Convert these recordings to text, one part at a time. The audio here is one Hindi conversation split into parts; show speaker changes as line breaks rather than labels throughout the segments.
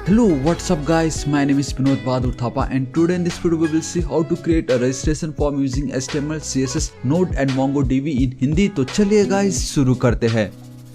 Hello, what's up guys? My name is Vinod Bahadur Thapa and today in this video we will see how to create a registration form using HTML, CSS, Node and MongoDB in Hindi। तो चलिए guys शुरू करते हैं।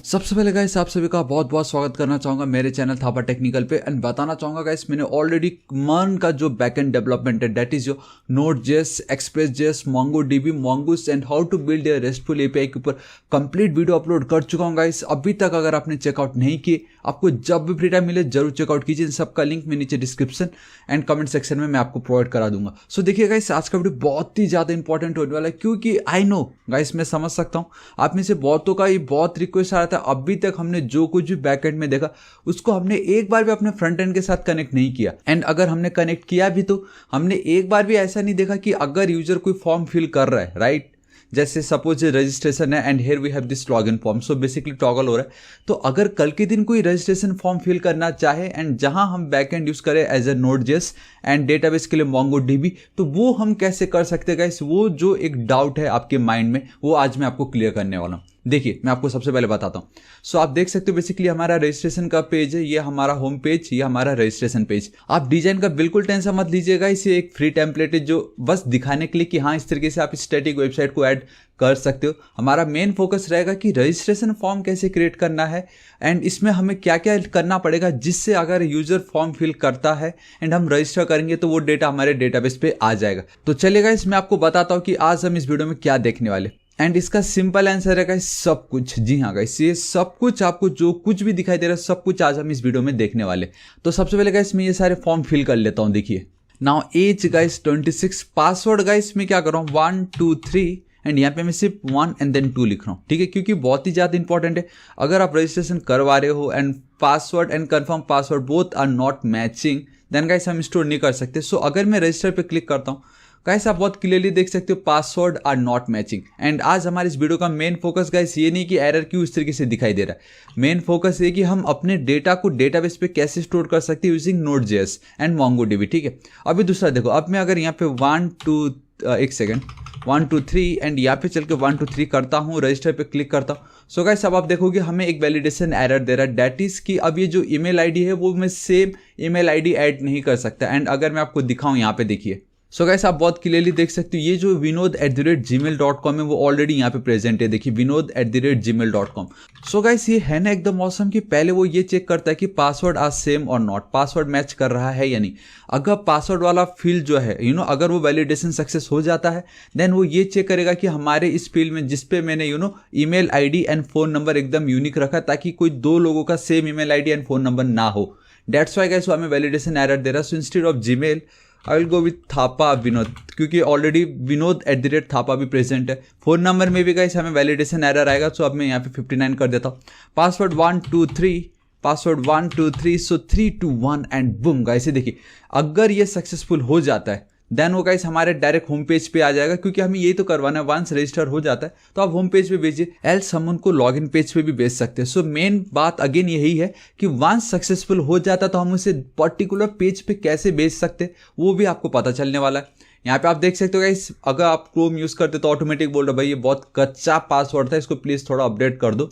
सबसे पहले गाइस आप सभी का बहुत बहुत स्वागत करना चाहूँगा मेरे चैनल थापा टेक्निकल पे एंड बताना चाहूँगा गाइस मैंने ऑलरेडी मर्न का जो बैकएंड डेवलपमेंट है दैट इज जो Node.js, Express.js, MongoDB, Mongoose and how to build a RESTful API के ऊपर कंप्लीट वीडियो अपलोड कर चुका हूँ गाइस। अभी तक अगर आपने चेकआउट नहीं किए, आपको जब भी फ्री टाइम मिले जरूर चेकआउट कीजिए। इन सबका लिंक मैं नीचे डिस्क्रिप्शन एंड कमेंट सेक्शन में मैं आपको प्रोवाइड करा दूंगा। सो देखिए गाइस आज का वीडियो बहुत ही ज़्यादा इंपॉर्टेंट होने वाला है क्योंकि आई नो गाइस मैं समझ सकता हूँ आप में से बहुतों का ये बहुत रिक्वेस्ट आ रहा था। अभी तक हमने जो कुछ भी बैकएंड में देखा उसको हमने एक बार भी अपने फ्रंट एंड के साथ कनेक्ट नहीं किया एंड अगर हमने कनेक्ट किया भी तो हमने एक बार भी ऐसा नहीं देखा कि अगर यूजर कोई फॉर्म फिल कर रहा है राइट, जैसे सपोज रजिस्ट्रेशन है and here we have this login form, so basically toggle हो रहा है। तो अगर कल के दिन कोई रजिस्ट्रेशन फॉर्म फिल करना चाहे एंड जहां हम बैकएंड यूज करें as a Node.js and database के लिए MongoDB, तो वो हम कैसे कर सकते हैं गाइस? वो जो एक डाउट है आपके माइंड में वो आज मैं आपको क्लियर करने वाला हूँ। देखिए मैं आपको सबसे पहले बताता हूँ। सो आप देख सकते हो बेसिकली हमारा रजिस्ट्रेशन का पेज है, ये हमारा होम पेज, ये हमारा रजिस्ट्रेशन पेज। आप डिजाइन का बिल्कुल टेंशन मत लीजिएगा, इसे एक फ्री टेम्पलेट है जो बस दिखाने के लिए कि हाँ इस तरीके से आप स्टैटिक वेबसाइट को ऐड कर सकते हो। हमारा मेन फोकस रहेगा कि रजिस्ट्रेशन फॉर्म कैसे क्रिएट करना है एंड इसमें हमें क्या क्या करना पड़ेगा जिससे अगर यूजर फॉर्म फिल करता है एंड हम रजिस्टर करेंगे तो वो डेटा हमारे डेटाबेस पे आ जाएगा। तो चलिएगा इसमें आपको बताता हूँ कि आज हम इस वीडियो में क्या देखने वाले एंड इसका सिंपल आंसर है गाइस सब कुछ। जी हाँ गाइस ये सब कुछ आपको जो कुछ भी दिखाई दे रहा है सब कुछ आज हम इस वीडियो में देखने वाले। तो सबसे पहले गाइस मैं ये सारे फॉर्म फिल कर लेता हूँ। देखिए now as guys 26, password guys मैं क्या कर रहा हूँ 1 2 3 एंड यहाँ पे मैं सिर्फ 1 एंड देन 2 लिख रहा हूँ, ठीक है, क्योंकि बहुत ही ज़्यादा इंपॉर्टेंट है। अगर आप रजिस्ट्रेशन करवा रहे हो and password and confirm password both are not matching then guys हम स्टोर नहीं कर सकते। सो अगर मैं रजिस्टर पे क्लिक करता हूँ गाइस आप बहुत क्लियरली देख सकते हो password are not matching. And आज हमारे इस वीडियो का मेन फोकस गाइस ये नहीं कि एरर क्यों इस तरीके से दिखाई दे रहा है, मेन फोकस ये कि हम अपने डेटा को डेटाबेस पे कैसे स्टोर कर सकते हैं यूजिंग Node.js एंड MongoDB, ठीक है। अभी दूसरा देखो, अब मैं अगर यहाँ पे 1 2 3 एंड यहाँ पे चल के 1 2 3 करता हूँ, रजिस्टर पे क्लिक करता हूँ। सो गाइस अब आप देखोगे हमें एक वैलिडेशन एरर दे रहा है दैट इज कि अब ये जो ईमेल आईडी है वो मैं सेम ईमेल आईडी ऐड नहीं कर सकता। एंड अगर मैं आपको दिखाऊं यहाँ पे देखिए, सो गाइस आप बहुत क्लियरली देख सकते हो ये जो vinod@gmail.com है वो ऑलरेडी यहाँ पे प्रेजेंट है। देखिए vinod@gmail.com। सो गाइस ये है ना एकदम ऑसम कि पहले वो ये चेक करता है कि पासवर्ड आर सेम और नॉट, पासवर्ड मैच कर रहा है या नहीं। अगर पासवर्ड वाला फील्ड जो है अगर वो वैलिडेशन सक्सेस हो जाता है देन वो ये चेक करेगा कि हमारे इस फील्ड में जिसपे मैंने email ID and phone number एकदम यूनिक रखा ताकि कोई दो लोगों का same email ID and phone number ना हो। दैट्स व्हाई गाइस वो हमें वैलिडेशन एरर दे रहा है। So instead of Gmail I will go with Thapa Vinod, क्योंकि ऑलरेडी vinod@thapa भी प्रेजेंट है। फोन नंबर में भी गाइस हमें वैलिडेशन एरर आएगा। सो अब मैं यहाँ पे 59 कर देता हूँ। Password 1 2 3, password 1 2 3, so 3 2 1 and boom guys ये देखिए अगर ये सक्सेसफुल हो जाता है देन वो गाइस हमारे डायरेक्ट होम पेज पे आ जाएगा, क्योंकि हमें यही तो करवाना है। वंस रजिस्टर हो जाता है तो आप होम पेज पे भेजिए, एल्स हम उनको लॉगिन पेज पे भी भेज सकते हैं। सो मेन बात अगेन यही है कि वंस सक्सेसफुल हो जाता है तो हम उसे पर्टिकुलर पेज पे कैसे भेज सकते हैं वो भी आपको पता चलने वाला है। यहाँ पे आप देख सकते हो गाइस अगर आप क्रोम यूज करते तो ऑटोमेटिक बोल रहा भाई ये बहुत कच्चा पासवर्ड था, इसको प्लीज थोड़ा अपडेट कर दो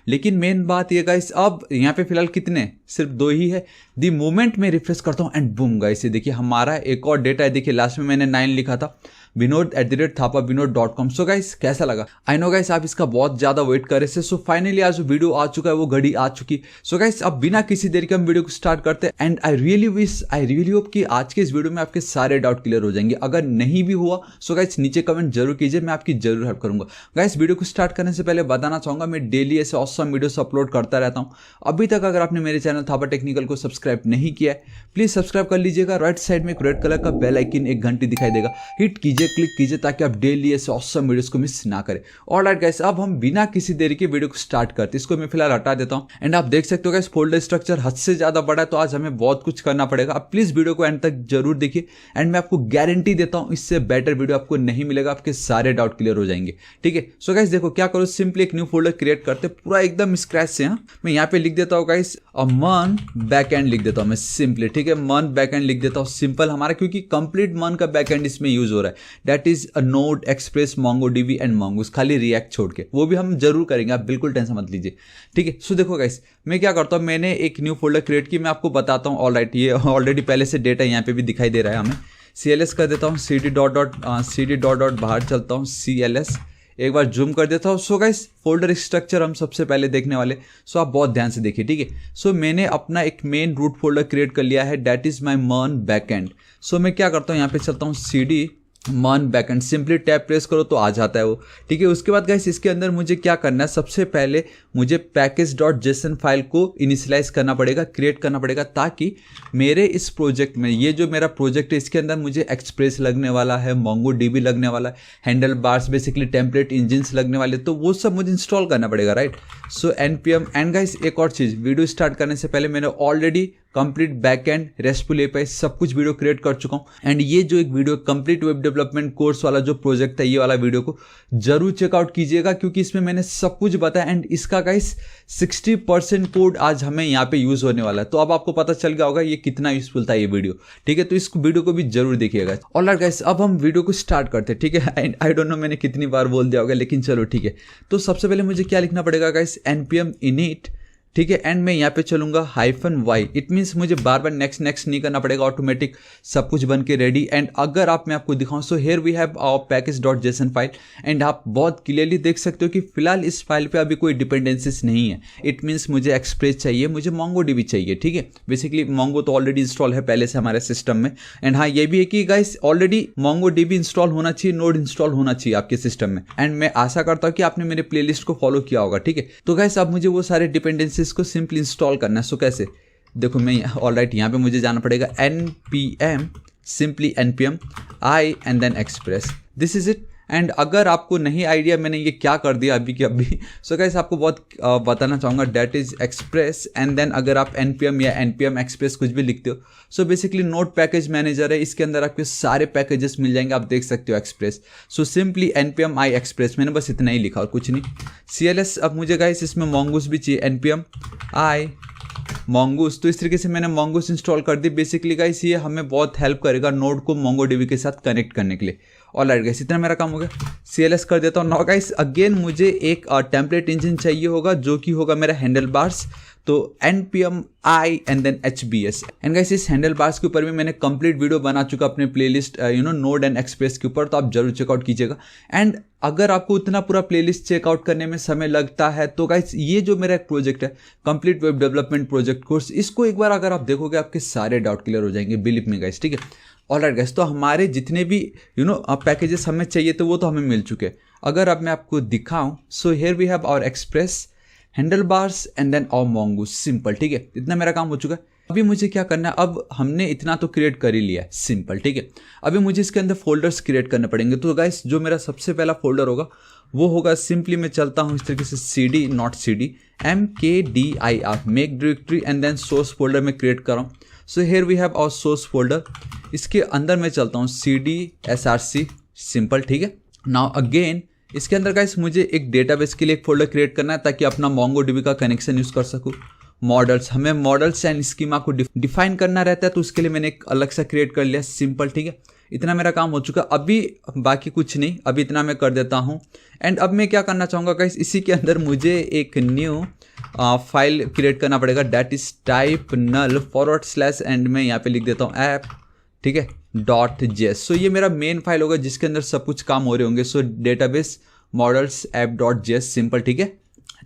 लेकिन मेन बात ये गाइस अब यहाँ पे फिलहाल कितने सिर्फ 2 ही है। दी मोमेंट में रिफ्रेश करता हूँ एंड बूम गाइस ये देखिए हमारा एक और डेटा है। देखिए लास्ट में मैंने 9 लिखा था vinod@thapa.com। सो गाइस कैसा लगा? आई नो गाइस आप इसका बहुत ज्यादा वेट कर रहे थे। सो फाइनली आज जो वीडियो आ चुका है वो घड़ी आ चुकी। सो गाइस अब बिना किसी देर के हम वीडियो को स्टार्ट करते हैं एंड आई रियली होप कि आज के इस वीडियो में आपके सारे डाउट क्लियर हो जाएंगे। अगर नहीं भी हुआ सो गाइस नीचे कमेंट जरूर कीजिए, मैं आपकी जरूर हेल्प करूंगा। गाइस वीडियो को स्टार्ट करने से पहले बताना चाहूंगा मैं डेली ऐसे ऑसम वीडियोस अपलोड करता रहता हूँ। अभी तक अगर आपने मेरे चैनल थापा टेक्निकल को सब्सक्राइब नहीं किया है प्लीज सब्सक्राइब कर लीजिएगा। राइट साइड में एक रेड कलर का बेल आइकन एक घंटी दिखाई देगा, हिट कीजिए, क्लिक कीजिए ताकि आप डेली ऐसे ऑसम वीडियोस को मिस ना करें। ऑलराइट गाइस अब हम बिना किसी देरी के वीडियो को स्टार्ट करते हैं। इसको मैं फिलहाल हटा देता हूं एंड आप देख सकते हो गाइस फोल्डर स्ट्रक्चर हद से ज्यादा बड़ा है तो आज हमें बहुत कुछ करना पड़ेगा। आप प्लीज वीडियो को एंड तक जरूर देखिए एंड मैं आपको गारंटी देता हूं इससे बेटर वीडियो आपको नहीं मिलेगा, आपके सारे डाउट क्लियर हो जाएंगे, ठीक है। सो गाइस देखो क्या करो, सिंपली एक न्यू फोल्डर क्रिएट करते पूरा एकदम स्क्रैच से। मैं यहाँ पे लिख देता हूँ गाइस मन बैकएंड लिख देता हूँ मैं सिंपली, ठीक है। मन बैकएंड लिख देता हूँ सिंपल हमारा, क्योंकि कंप्लीट मन का बैकएंड इसमें यूज हो रहा है। That is a node, express, Mongo dB and मोंगूस, खाली रिएक्ट छोड़ के। वो भी हम जरूर करेंगे, आप बिल्कुल टेंशन मत लीजिए, ठीक है। सो देखो गाइस, मैं क्या करता हूँ, मैंने एक न्यू फोल्डर क्रिएट की, मैं आपको बताता हूँ। ऑलराइट, ये ऑलरेडी पहले से डेटा यहाँ पे भी दिखाई दे रहा है हमें। CLS कर देता हूँ, CD डॉट बाहर चलता हूँ, CLS एक बार जूम कर देता हूँ। सो गाइस, फोल्डर स्ट्रक्चर हम सबसे पहले देखने वाले, सो आप बहुत ध्यान से देखिए, ठीक है। सो मैंने अपना एक मेन रूट फोल्डर क्रिएट कर लिया है, दैट इज माय मन बैकएंड। सो मैं क्या करता हूँ, यहाँ पे चलता हूँ, CD मन बैकएंड, सिंपली टैब प्रेस करो तो आ जाता है वो, ठीक है। उसके बाद गाइस, इसके अंदर मुझे क्या करना है, सबसे पहले मुझे package.json फाइल को इनिशियलाइज करना पड़ेगा, क्रिएट करना पड़ेगा, ताकि मेरे इस प्रोजेक्ट में, ये जो मेरा प्रोजेक्ट है, इसके अंदर मुझे एक्सप्रेस लगने वाला है, मोंगो डीबी लगने वाला है, handle bars, basically template engines लगने वाले, तो वो सब मुझे इंस्टॉल करना पड़ेगा, right. So npm and guys, एक और चीज़, वीडियो स्टार्ट करने से पहले मैंने already complete backend, restful API, सब कुछ वीडियो क्रिएट कर चुका हूँ। एंड ये जो एक video complete web development course वाला जो प्रोजेक्ट है, ये वाला वीडियो को जरूर चेकआउट कीजिएगा, क्योंकि इसमें मैंने सब कुछ बताया। एंड इसका गाइस 60% कोड आज हमें यहाँ पे यूज होने वाला है, तो अब आपको पता चल गया होगा ये कितना यूजफुल था ये वीडियो, ठीक है। तो इस वीडियो को भी जरूर देखिएगा। ऑलराइट गाइस, अब हम वीडियो को स्टार्ट करते हैं, ठीक है। एंड आई डोंट नो मैंने कितनी बार बोल दिया होगा, लेकिन चलो ठीक है। तो सबसे पहले मुझे क्या लिखना पड़ेगा गाइस, npm init, ठीक है। एंड मैं यहाँ पे चलूंगा -y, इट मीन्स मुझे बार बार नेक्स्ट नहीं करना पड़ेगा, ऑटोमेटिक सब कुछ बन के रेडी। एंड अगर आप, मैं आपको दिखाऊं, so here we have our package.json file, and आप बहुत क्लियरली देख सकते हो कि फिलहाल इस फाइल पे अभी कोई डिपेंडेंसीज नहीं है। इट मीन्स मुझे एक्सप्रेस चाहिए, मुझे मोंगो डीबी चाहिए, ठीक है। बेसिकली मोंगो तो ऑलरेडी इंस्टॉल है पहले से हमारे सिस्टम में। एंड हाँ, ये भी है कि guys, already Mongo dB install होना चाहिए, नोड इंस्टॉल होना चाहिए आपके सिस्टम में। एंड मैं आशा करता हूँ कि आपने मेरे प्लेलिस्ट को फॉलो किया होगा, ठीक है। तो गाइस, अब मुझे वो सारे डिपेंडेंसीज को सिंपली इंस्टॉल करना है। सो कैसे, देखो मैं ऑलराइट, यहाँ पे मुझे जाना पड़ेगा npm, simply npm i and then express, this is it. And अगर आपको नहीं आइडिया मैंने ये क्या कर दिया अभी के अभी, सो गाइस आपको बहुत बताना चाहूँगा, that is express and then अगर आप npm या npm एक्सप्रेस कुछ भी लिखते हो, so basically node package manager है, इसके अंदर आपके सारे पैकेजेस मिल जाएंगे, आप देख सकते हो express. So simply npm i express, मैंने बस इतना ही लिखा और कुछ नहीं। CLS, अब मुझे गाइस इसमें मोंगूस भी चाहिए, npm i मोंगूस, तो इस तरीके से मैंने मोंगूस इंस्टॉल कर दी। बेसिकली गाइस ये हमें बहुत हेल्प करेगा नोड को मोंगो डीबी के साथ कनेक्ट करने के लिए। ऑलराइट गाइस, इतना मेरा काम हो गया। CLS कर देता हूँ। नाउ गाइस, अगेन मुझे एक टेम्पलेट इंजन चाहिए होगा, जो कि होगा मेरा हैंडल बार्स, तो npm i and then hbs। And guys, इस हैंडल बार्स के ऊपर भी मैंने कंप्लीट वीडियो बना चुका अपने प्लेलिस्ट नोड एंड एक्सप्रेस के ऊपर, तो आप जरूर चेकआउट कीजिएगा। एंड अगर आपको उतना पूरा प्लेलिस्ट चेकआउट करने में समय लगता है, तो गाइस ये जो मेरा एक प्रोजेक्ट है, complete web development project course, इसको एक बार अगर आप देखोगे, आपके सारे डाउट क्लियर हो जाएंगे, बिलीव मी गाइस, ठीक है। ऑलराइट गाइस, तो हमारे जितने भी पैकेजेस हमें चाहिए, तो वो तो हमें मिल चुके हैं। अगर अब मैं आपको दिखाऊं, so here we have our express, handlebars and then our mongoose, simple, ठीक है। इतना मेरा काम हो चुका है। अभी मुझे क्या करना है, अब हमने इतना तो क्रिएट कर ही लिया है, सिंपल, ठीक है। अभी मुझे इसके अंदर फोल्डर्स क्रिएट करने पड़ेंगे। तो गाइस, जो मेरा सबसे पहला फोल्डर होगा वो होगा, सिंपली मैं चलता हूँ इस तरीके से, CD not CD mkdir, make directory and then source folder में क्रिएट कर रहा हूँ। So here we have our source folder, इसके अंदर मैं चलता हूँ CD src, सिंपल, ठीक है। नाउ अगेन इसके अंदर गाइस मुझे एक डेटाबेस के लिए एक फोल्डर क्रिएट करना है, ताकि अपना मोंगो डीबी का कनेक्शन यूज कर सकूँ। मॉडल्स, हमें मॉडल्स एंड स्कीमा को डिफाइन करना रहता है, तो उसके लिए मैंने एक अलग सा क्रिएट कर लिया, सिंपल, ठीक है। इतना मेरा काम हो चुका। अभी बाकी कुछ नहीं, अभी इतना मैं कर देता हूँ। एंड अब मैं क्या करना चाहूँगा गाइस, इसी के अंदर मुझे एक न्यू फाइल क्रिएट करना पड़ेगा, that is type null / and मैं यहाँ पे लिख देता हूँ ऐप, ठीक है, .js। सो ये मेरा मेन फाइल होगा, जिसके अंदर सब कुछ काम हो रहे होंगे। सो डेटाबेस मॉडल्स app.js, सिंपल, ठीक है।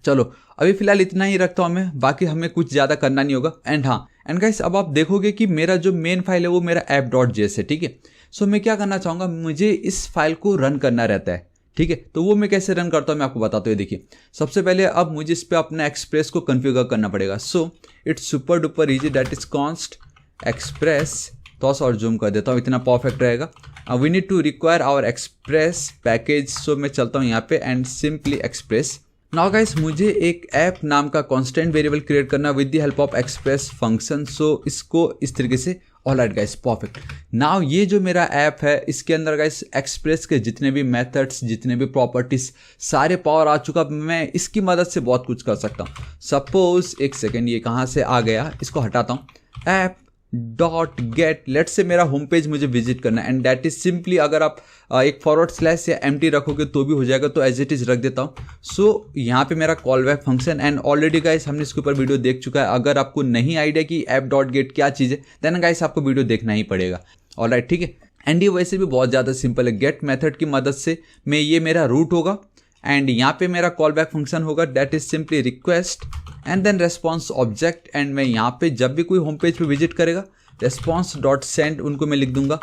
चलो अभी फिलहाल इतना ही रखता हूँ मैं, बाकी हमें कुछ ज़्यादा करना नहीं होगा। एंड हाँ, एंड गाइस, अब आप देखोगे कि मेरा जो मेन फाइल है वो मेरा app.js है, ठीक है। सो मैं क्या करना चाहूँगा, मुझे इस फाइल को रन करना रहता है, ठीक है। तो वो मैं कैसे रन करता हूँ मैं आपको बताता हूँ। देखिए, सबसे पहले अब मुझे इस पर अपना एक्सप्रेस को कन्फिगर करना पड़ेगा। So it's super duper easy, that is const express, तो और जूम कर देता हूँ, इतना परफेक्ट रहेगा। We need to require our express package. So मैं चलता हूँ यहाँ पे and simply express. Now guys, मुझे एक ऐप नाम का कांस्टेंट वेरिएबल क्रिएट करना with the help of express function. So इसको इस तरीके से, ऑलराइट गाइस, परफेक्ट। नाउ ये जो मेरा ऐप है, इसके अंदर गाइस एक्सप्रेस के जितने भी मेथड्स, जितने भी प्रॉपर्टीज, सारे पावर आ चुका। मैं इसकी मदद से बहुत कुछ कर सकता हूँ। सपोज, एक सेकेंड, ये कहाँ से आ गया, इसको हटाता हूँ। ऐप डॉट गेट, लेट से मेरा होम पेज मुझे विजिट करना है एंड दैट इज सिंपली, अगर आप एक फॉरवर्ड स्लैश या एम्प्टी रखोगे तो भी हो जाएगा, तो एज इट इज रख देता हूँ। सो यहाँ पे मेरा callback function, and already guys हमने इसके ऊपर वीडियो देख चुका है। अगर आपको नहीं आइडिया कि ऐप डॉट गेट क्या चीज़ है, देन गाइस आपको वीडियो देखना ही पड़ेगा। ऑलराइट, ठीक है। एंड ये वैसे भी बहुत ज़्यादा सिंपल है। गेट मेथड की मदद से मैं ये मेरा रूट होगा एंड यहाँ पे मेरा कॉल बैक फंक्शन होगा, that is simply request and then response object. And मैं यहाँ पे जब भी कोई होम पेज पे विजिट करेगा, रेस्पॉन्स डॉट सेंड उनको मैं लिख दूंगा,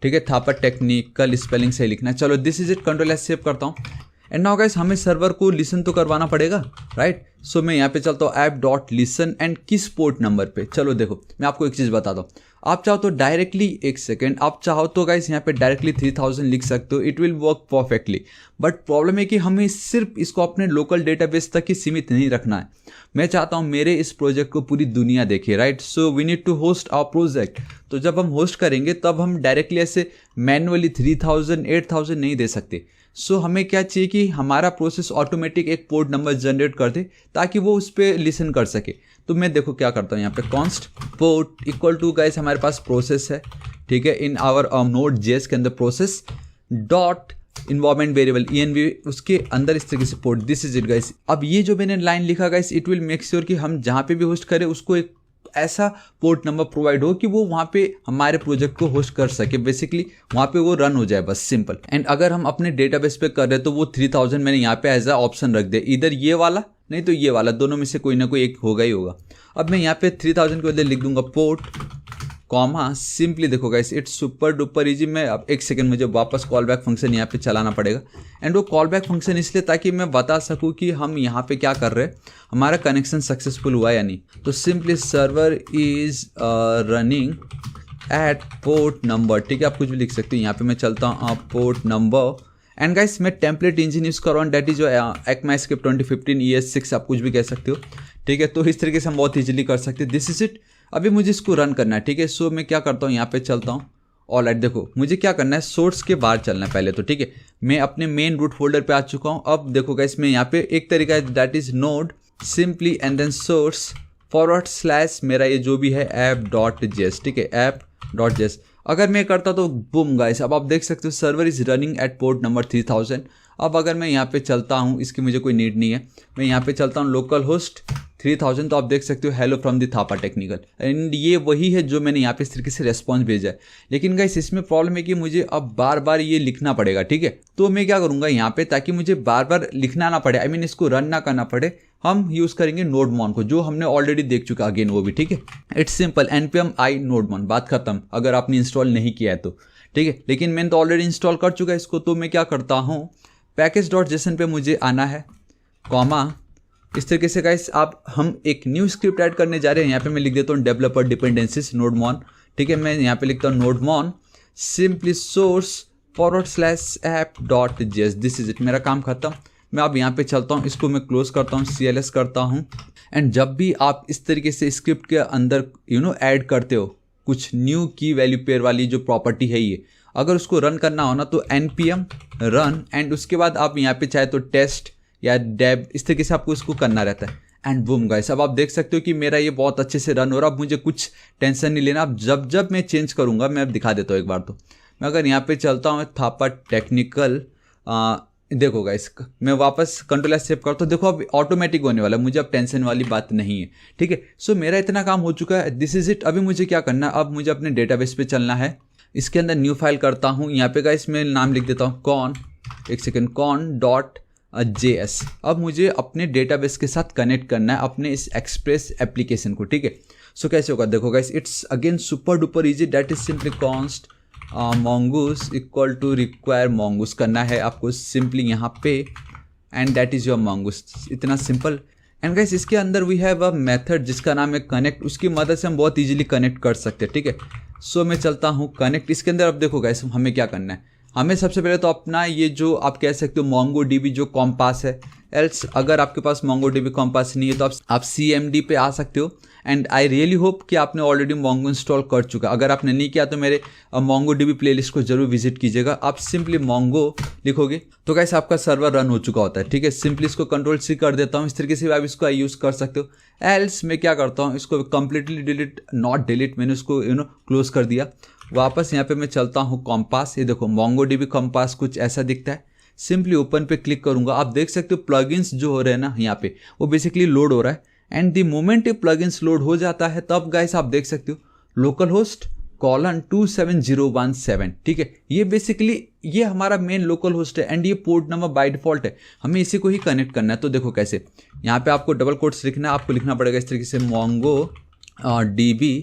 ठीक है। थापा टेक्निकल स्पेलिंग से लिखना है। चलो this is it, control S save करता हूँ। एंड नाउ गाइस हमें सर्वर को लिसन तो करवाना पड़ेगा, राइट। सो मैं यहाँ पे चलता हूँ ऐप डॉट लिसन एंड किस पोर्ट नंबर पे। चलो देखो मैं आपको एक चीज़ बताता हूँ, आप चाहो तो डायरेक्टली, एक सेकेंड, आप चाहो तो गाइस यहाँ पे डायरेक्टली 3000 लिख सकते हो, it will work perfectly. But problem है कि हमें सिर्फ इसको अपने लोकल डेटाबेस तक ही सीमित नहीं रखना है। मैं चाहता हूँ मेरे इस प्रोजेक्ट को पूरी दुनिया देखे, right. So we need to host our project. तो जब हम होस्ट करेंगे तब हम डायरेक्टली ऐसे मैनुअली 3000 8000 नहीं दे सकते। सो हमें क्या चाहिए कि हमारा प्रोसेस ऑटोमेटिक एक पोर्ट नंबर जनरेट कर दे ताकि वो उस पर लिसन कर सके। तो मैं देखो क्या करता हूँ, यहाँ पे const port equal to guys हमारे पास प्रोसेस है, ठीक है, इन आवर नोड जेएस के अंदर process dot environment variable env, उसके अंदर इस तरीके से port. This is it guys. अब ये जो मैंने लाइन लिखा guys, it will make sure कि हम जहाँ पे भी होस्ट करें उसको एक ऐसा पोर्ट नंबर प्रोवाइड हो कि वो वहाँ पे हमारे प्रोजेक्ट को होस्ट कर सके, बेसिकली वहाँ पे वो रन हो जाए, बस सिंपल। एंड अगर हम अपने डेटाबेस पे कर रहे हैं तो वो 3000 मैंने यहाँ पे एज अ ऑप्शन रख दे, इधर ये वाला नहीं तो ये वाला, दोनों में से कोई ना कोई एक होगा ही होगा। अब मैं यहाँ पे 3000 के बदले लिख दूंगा पोर्ट कॉमा, सिंपली देखो guys it's super duper easy. मैं अब एक सेकंड मुझे वापस कॉल बैक फंक्शन यहाँ पे चलाना पड़ेगा। एंड वो कॉल बैक फंक्शन इसलिए ताकि मैं बता सकूँ कि हम यहाँ पे क्या कर रहे हैं, हमारा कनेक्शन सक्सेसफुल हुआ या नहीं। तो simply server is running at port number, ठीक है, आप कुछ भी लिख सकते हो। यहाँ पे मैं चलता हूँ पोर्ट नंबर एंड गाइस मैं टेम्पलेट इंजन यूज़ कर रहा हूँ, डेट इज जो ECMAScript 2015 ES6 आप कुछ भी कह सकते हो, ठीक है। तो इस तरीके से हम बहुत ईजिली कर सकते हैं। This is it. अभी मुझे इसको रन करना है, ठीक है। सो मैं क्या करता हूँ, यहाँ पे चलता हूँ। ऑलराइट, देखो मुझे क्या करना है, सोर्स के बाहर चलना है पहले तो, ठीक है। मैं अपने मेन रूट फोल्डर पे आ चुका हूँ। अब देखो गाइस मैं यहाँ पे एक तरीका है, that is node simply and then source forward slash मेरा ये जो भी है ऐप डॉट जेएस, ठीक है, ऐप डॉट जेएस। अगर मैं करता तो बूम गाइस, अब आप देख सकते हो server is running at port number 3000। अब अगर मैं यहाँ पे चलता हूँ, इसकी मुझे कोई नीड नहीं है, मैं यहाँ पे चलता हूँ लोकल होस्ट 3000, तो आप देख सकते हो hello from the Thapa technical, and ये वही है जो मैंने यहाँ पे इस तरीके से रेस्पॉन्स भेजा है। लेकिन गाइस इसमें प्रॉब्लम है कि मुझे अब बार बार ये लिखना पड़ेगा, ठीक है। तो मैं क्या करूँगा यहाँ पे, ताकि मुझे बार बार लिखना ना पड़े, आई मीन इसको रन ना करना पड़े, हम यूज़ करेंगे नोडमॉन को, जो हमने ऑलरेडी देख चुका अगेन वो भी, ठीक है। इट्स सिंपल npm i नोडमॉन, बात खत्म। अगर आपने इंस्टॉल नहीं किया है तो, ठीक है, लेकिन मैंने तो ऑलरेडी इंस्टॉल कर चुका है इसको। तो मैं क्या करता हूँ, पैकेज डॉट जेसन पे मुझे आना है, कॉमा, इस तरीके से गाइस हम एक न्यू स्क्रिप्ट ऐड करने जा रहे हैं। यहाँ पे मैं लिख देता हूँ डेवलपर डिपेंडेंसीज नोडमॉन, ठीक है। मैं यहाँ पे लिखता हूँ nodemon simply source forward slash app dot JS. This is it, मेरा काम खत्म। मैं अब यहाँ पे चलता हूँ, इसको मैं क्लोज करता हूँ, CLS करता हूँ। एंड जब भी आप इस तरीके से स्क्रिप्ट के अंदर ऐड करते हो कुछ न्यू की वैल्यू पेयर वाली जो प्रॉपर्टी है ये, अगर उसको रन करना हो ना तो npm रन, एंड उसके बाद आप यहाँ पे चाहे तो टेस्ट या डेब, इस तरीके से आपको इसको करना रहता है। एंड बूम गाइस, अब आप देख सकते हो कि मेरा ये बहुत अच्छे से रन हो रहा है। अब मुझे कुछ टेंशन नहीं लेना। अब जब मैं चेंज करूँगा, मैं अब दिखा देता हूँ एक बार। तो मैं अगर यहाँ पे चलता हूँ थापा टेक्निकल, देखो गाइस मैं वापस कंट्रोल सेव करता हूँ, देखो अब ऑटोमेटिक होने वाला है, मुझे अब टेंशन वाली बात नहीं है, ठीक है। सो मेरा इतना काम हो चुका है, दिस इज इट। अभी मुझे क्या करना है, अब मुझे अपने डेटाबेस पे चलना है। इसके अंदर न्यू फाइल करता हूँ, यहाँ पे गाइस मैं नाम लिख देता हूँ कॉन, एक सेकेंड, कॉन डॉट JS। अब मुझे अपने डेटाबेस के साथ कनेक्ट करना है अपने इस एक्सप्रेस एप्लीकेशन को, ठीक है। सो कैसे होगा, देखो guys it's again super duper easy, that is simply const mongoose equal to require mongoose करना है आपको सिंपली यहाँ पे, and that is your mongoose, इतना सिंपल। एंड गाइस इसके अंदर वी हैव अ मेथड जिसका नाम है कनेक्ट, उसकी मदद से हम बहुत इजीली कनेक्ट कर सकते हैं, ठीक है। सो मैं चलता हूँ कनेक्ट, इसके अंदर अब देखो गाइस हमें क्या करना है, हमें सबसे पहले तो अपना ये जो आप कह सकते हो MongoDB जो कॉम्पास है, एल्स अगर आपके पास MongoDB कॉम्पास नहीं है तो आप CMD पे आ सकते हो एंड आई रियली होप कि आपने ऑलरेडी मोंगो इंस्टॉल कर चुका। अगर आपने नहीं किया तो मेरे मोंगो डीबी प्लेलिस्ट को जरूर विजिट कीजिएगा। आप सिंपली मोंगो लिखोगे तो गाइस आपका सर्वर रन हो चुका होता है, ठीक है। सिंपली इसको कंट्रोल-C कर देता हूँ, इस तरीके से भी आप इसको यूज़ कर सकते हो। एल्स मैं क्या करता हूँ, इसको कंप्लीटली डिलीट, नॉट डिलीट, मैंने उसको क्लोज कर दिया। वापस यहाँ पे मैं चलता हूँ कॉम्पास, ये देखो मोंगो डीबी कॉम्पास कुछ ऐसा दिखता है। सिंपली ओपन पे क्लिक करूंगा, आप देख सकते हो प्लगइन्स जो हो रहे हैं ना यहाँ पे, वो बेसिकली लोड हो रहा है। एंड द मोमेंट ये प्लगइन्स लोड हो जाता है तब गाइस आप देख सकते हो लोकल होस्ट :27017, ठीक है। ये बेसिकली ये हमारा मेन लोकल होस्ट है एंड ये पोर्ट नंबर बाय डिफॉल्ट है, हमें इसी को ही कनेक्ट करना है। तो देखो कैसे, यहाँ पे आपको डबल कोट्स लिखना है, आपको लिखना पड़ेगा इस तरीके से मोंगो DB ://